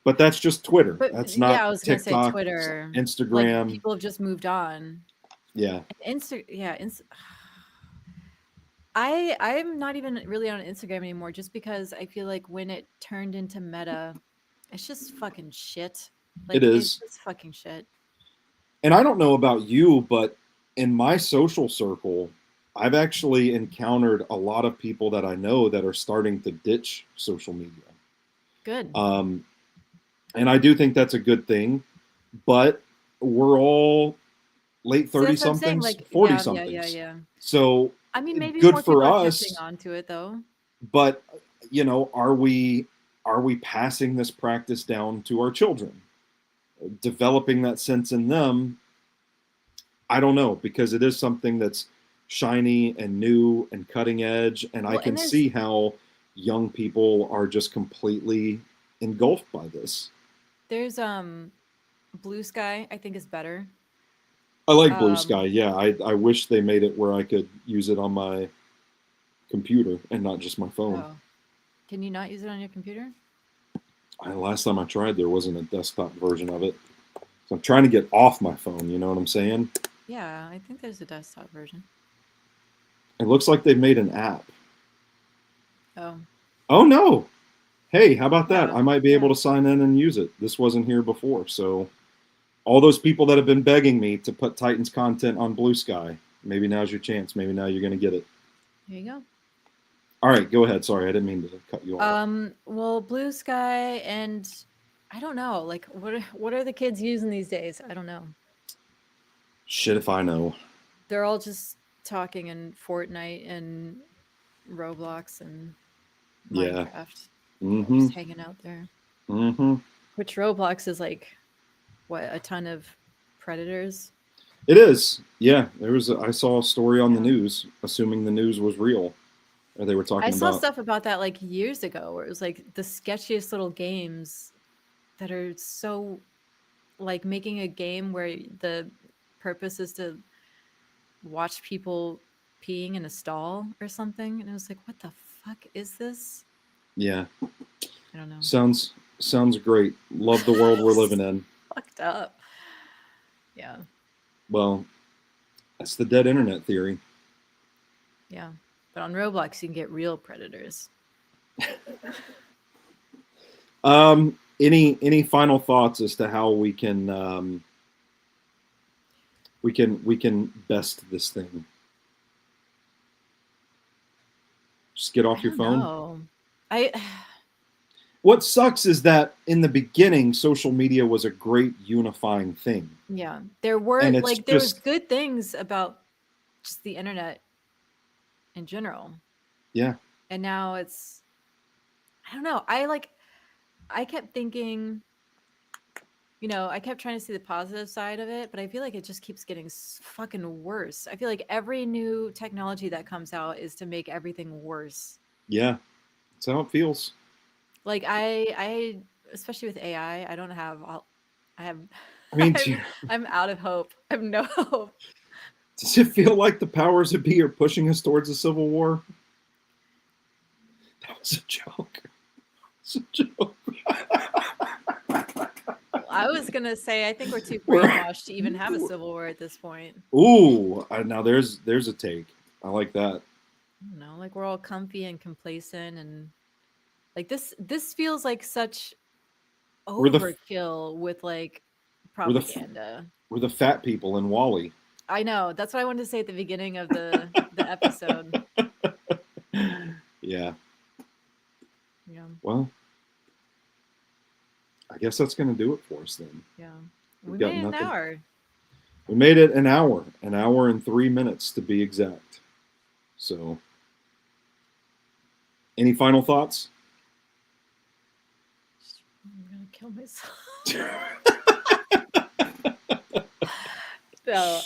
But that's just Twitter. But That's yeah, not I was gonna say TikTok, Twitter. Like Instagram. people have just moved on. Yeah, Yeah, I'm not even really on Instagram anymore just because I feel like when it turned into Meta, it's just fucking shit. it Like it's is. just fucking shit. And I don't know about you, but in my social circle, I've actually encountered a lot of people that I know that are starting to ditch social media. Good. Um, and I do think that's a good thing, but we're all late See, 30 that's what I'm saying. somethings, Like, 40 yeah, somethings. yeah. So I mean, maybe good more for people are catching us, on to it though. but are we passing this practice down to our children? Developing that sense in them, I don't know, because it is something that's shiny and new and cutting edge, and I Well, can and there's see how young people are just completely engulfed by this. there's Blue Sky, I think is better. I like Blue Um, Sky. Yeah, I wish they made it where I could use it on my computer and not just my phone. oh, can you not use it on your computer? Last time I tried, there wasn't a desktop version of it. So I'm trying to get off my phone. You know what I'm saying? Yeah, I think there's a desktop version. It looks like they've made an app. Oh, Oh no! Hey, how about that? yeah, I might be able yeah. to sign in and use it. This wasn't here before, so all those people that have been begging me to put Titans content on Blue Sky, maybe now's your chance. Maybe now you're going to get it. There you go. All right, go ahead. Sorry, I didn't mean to cut you off. Well, Blue Sky and I don't know, like what are the kids using these days? I don't know. Shit if I know. They're all just talking in Fortnite and Roblox and Yeah. Minecraft. They're Mm-hmm. just hanging out there. Mm-hmm. Which Roblox is like what, a ton of predators? It is. Yeah. I saw a story on the Yeah. news, assuming the news was real. Or they were I talking saw about. stuff about that like years ago where it was like the sketchiest little games that are so like making a game where the purpose is to watched people peeing in a stall or something, and it was like, what the fuck is this? Yeah. I don't know. Sounds great. Love the world we're living in. Fucked up. Yeah. Well, that's the dead internet theory. Yeah. But on Roblox, you can get real predators. Any final thoughts as to how we can we can best this thing? Just get off I your don't phone. know. I What sucks is that in the beginning, social media was a great unifying thing. yeah, there were And it's like there was just, good things about just the internet in general. yeah. And now it's I don't know. I kept thinking, I kept trying to see the positive side of it, but I feel like it just keeps getting fucking worse. I feel like every new technology that comes out is to make everything worse. Yeah. That's how it feels. Like I especially with AI, I don't have all I have I mean, I'm out of hope. I have no hope. does it feel like the powers that be are pushing us towards a civil war? That was a joke. It's a joke. I was gonna say I think we're too We're- brainwashed to even have a civil war at this point. Ooh, now there's a take. I like that. I don't know, like we're all comfy and complacent, and like this feels like such We're the overkill with like we're the propaganda. we're the fat people in Wall-E. I know. That's what I wanted to say at the beginning of the episode. Yeah. Yeah. Well, I guess that's going to do it for us then. Yeah. We've We got made nothing. an hour. We made it an hour and 3 minutes to be exact. So, any final thoughts? I'm gonna kill myself. No,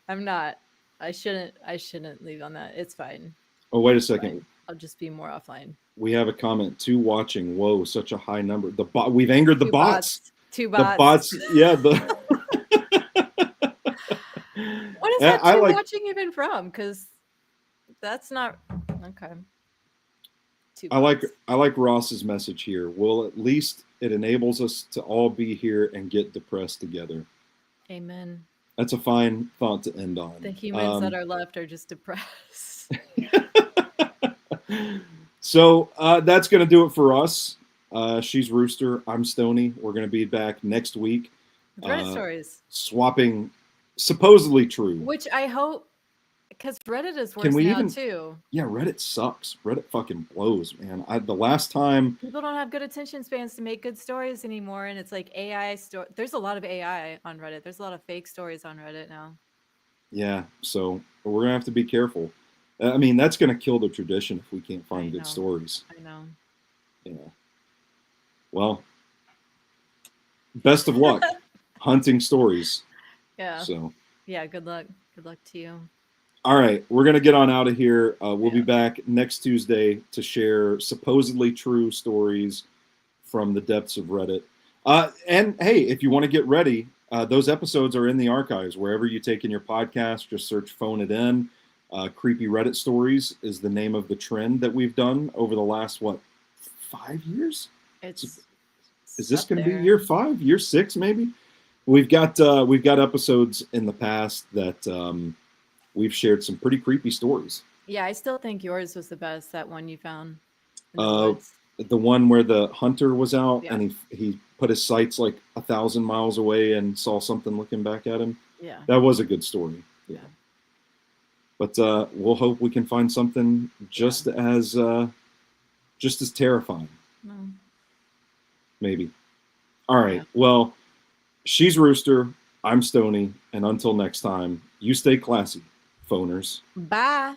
I'm not. I shouldn't leave on that. It's fine. Oh, wait a It's second. fine. I'll just be more offline. We have a comment. 2 watching. Whoa, such a high number. We've angered the Two bots. Two The bots. bots. Yeah. What is that I two like. watching even from? Because that's not okay. Two I bots. like Ross's message here. Well, at least it enables us to all be here and get depressed together. Amen. That's a fine thought to end on. The humans that are left are just depressed. So that's going to do it for us. She's Rooster. I'm Stoney. We're going to be back next week. With Reddit stories. Swapping supposedly true. Which I hope, because Reddit is worse now too. Yeah, Reddit sucks. Reddit fucking blows, man. The last time people don't have good attention spans to make good stories anymore, and it's like AI There's a lot of AI on Reddit. There's a lot of fake stories on Reddit now. Yeah, so we're gonna have to be careful. I mean, that's gonna kill the tradition if we can't find good stories. I know. Yeah. Well, best of luck hunting stories. Yeah. So. Yeah. Good luck. Good luck to you. All right, we're going to get on out of here. We'll be back next Tuesday to share supposedly true stories from the depths of Reddit. And hey, if you want to get ready, those episodes are in the archives. Wherever you take in your podcast, just search Phone It In. Creepy Reddit Stories is the name of the trend that we've done over the last, 5 years? Is this going to be year 5, year 6 maybe? We've got episodes in the past that... we've shared some pretty creepy stories. Yeah, I still think yours was the best, that one you found in the woods. The one where the hunter was out and he put his sights like 1,000 miles away and saw something looking back at him. Yeah. That was a good story. Yeah. But we'll hope we can find something just as terrifying. No. Maybe. All right. Yeah. Well, she's Rooster. I'm Stoney. And until next time, you stay classy, phoners. Bye.